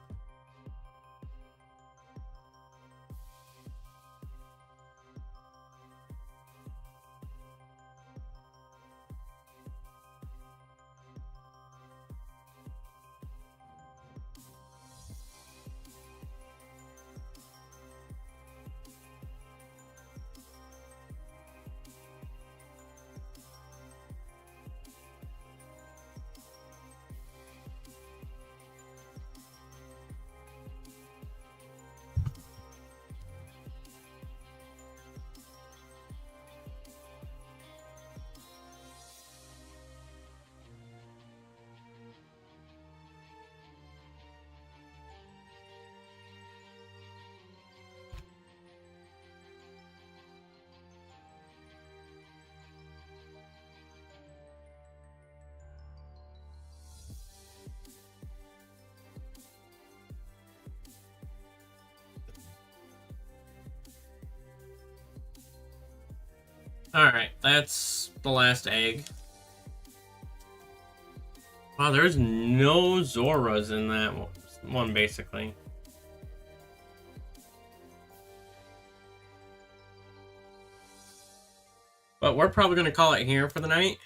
Alright, that's the last egg. Wow, there's no Zoras in that one, basically. But we're probably going to call it here for the night.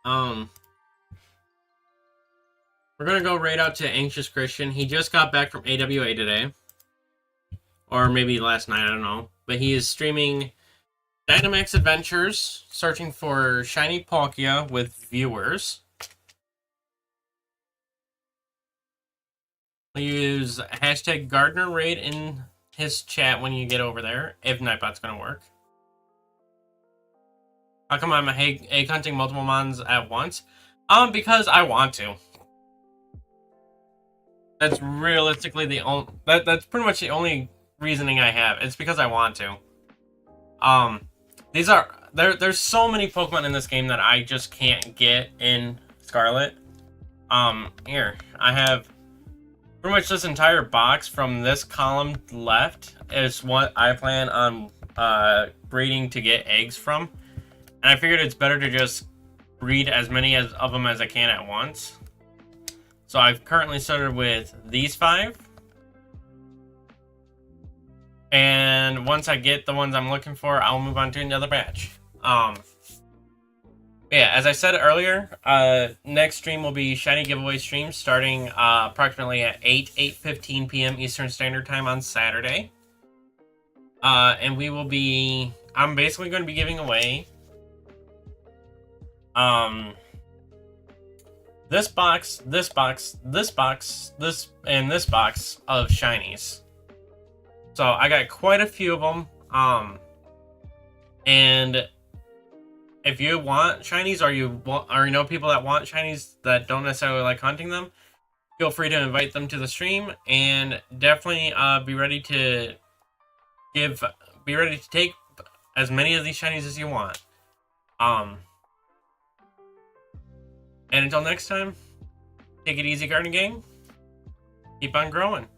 We're going to go right out to Anxious Christian. He just got back from AWA today. Or maybe last night, I don't know. But he is streaming Dynamax Adventures, searching for Shiny Palkia with viewers. Use hashtag Gardner Raid in his chat when you get over there, if Nightbot's going to work. How come I'm egg hunting multiple mons at once? Because I want to. That's realistically the only... That's pretty much the only reasoning I have. It's because I want to. These are... There's so many Pokemon in this game that I just can't get in Scarlet. Here. I have... Pretty much this entire box from this column left is what I plan on breeding to get eggs from. And I figured it's better to just breed as many of them as I can at once. So I've currently started with these 5. And once I get the ones I'm looking for, I'll move on to another batch. Yeah, as I said earlier, next stream will be shiny giveaway stream starting approximately at 8:15 p.m. Eastern Standard Time on Saturday. And we will be... I'm basically going to be giving away... this box, this box, this box, and this box of shinies. So I got quite a few of them. And if you want shinies, or you know people that want shinies that don't necessarily like hunting them, feel free to invite them to the stream, and definitely be ready to take as many of these shinies as you want. And until next time, take it easy, Garden Gang. Keep on growing.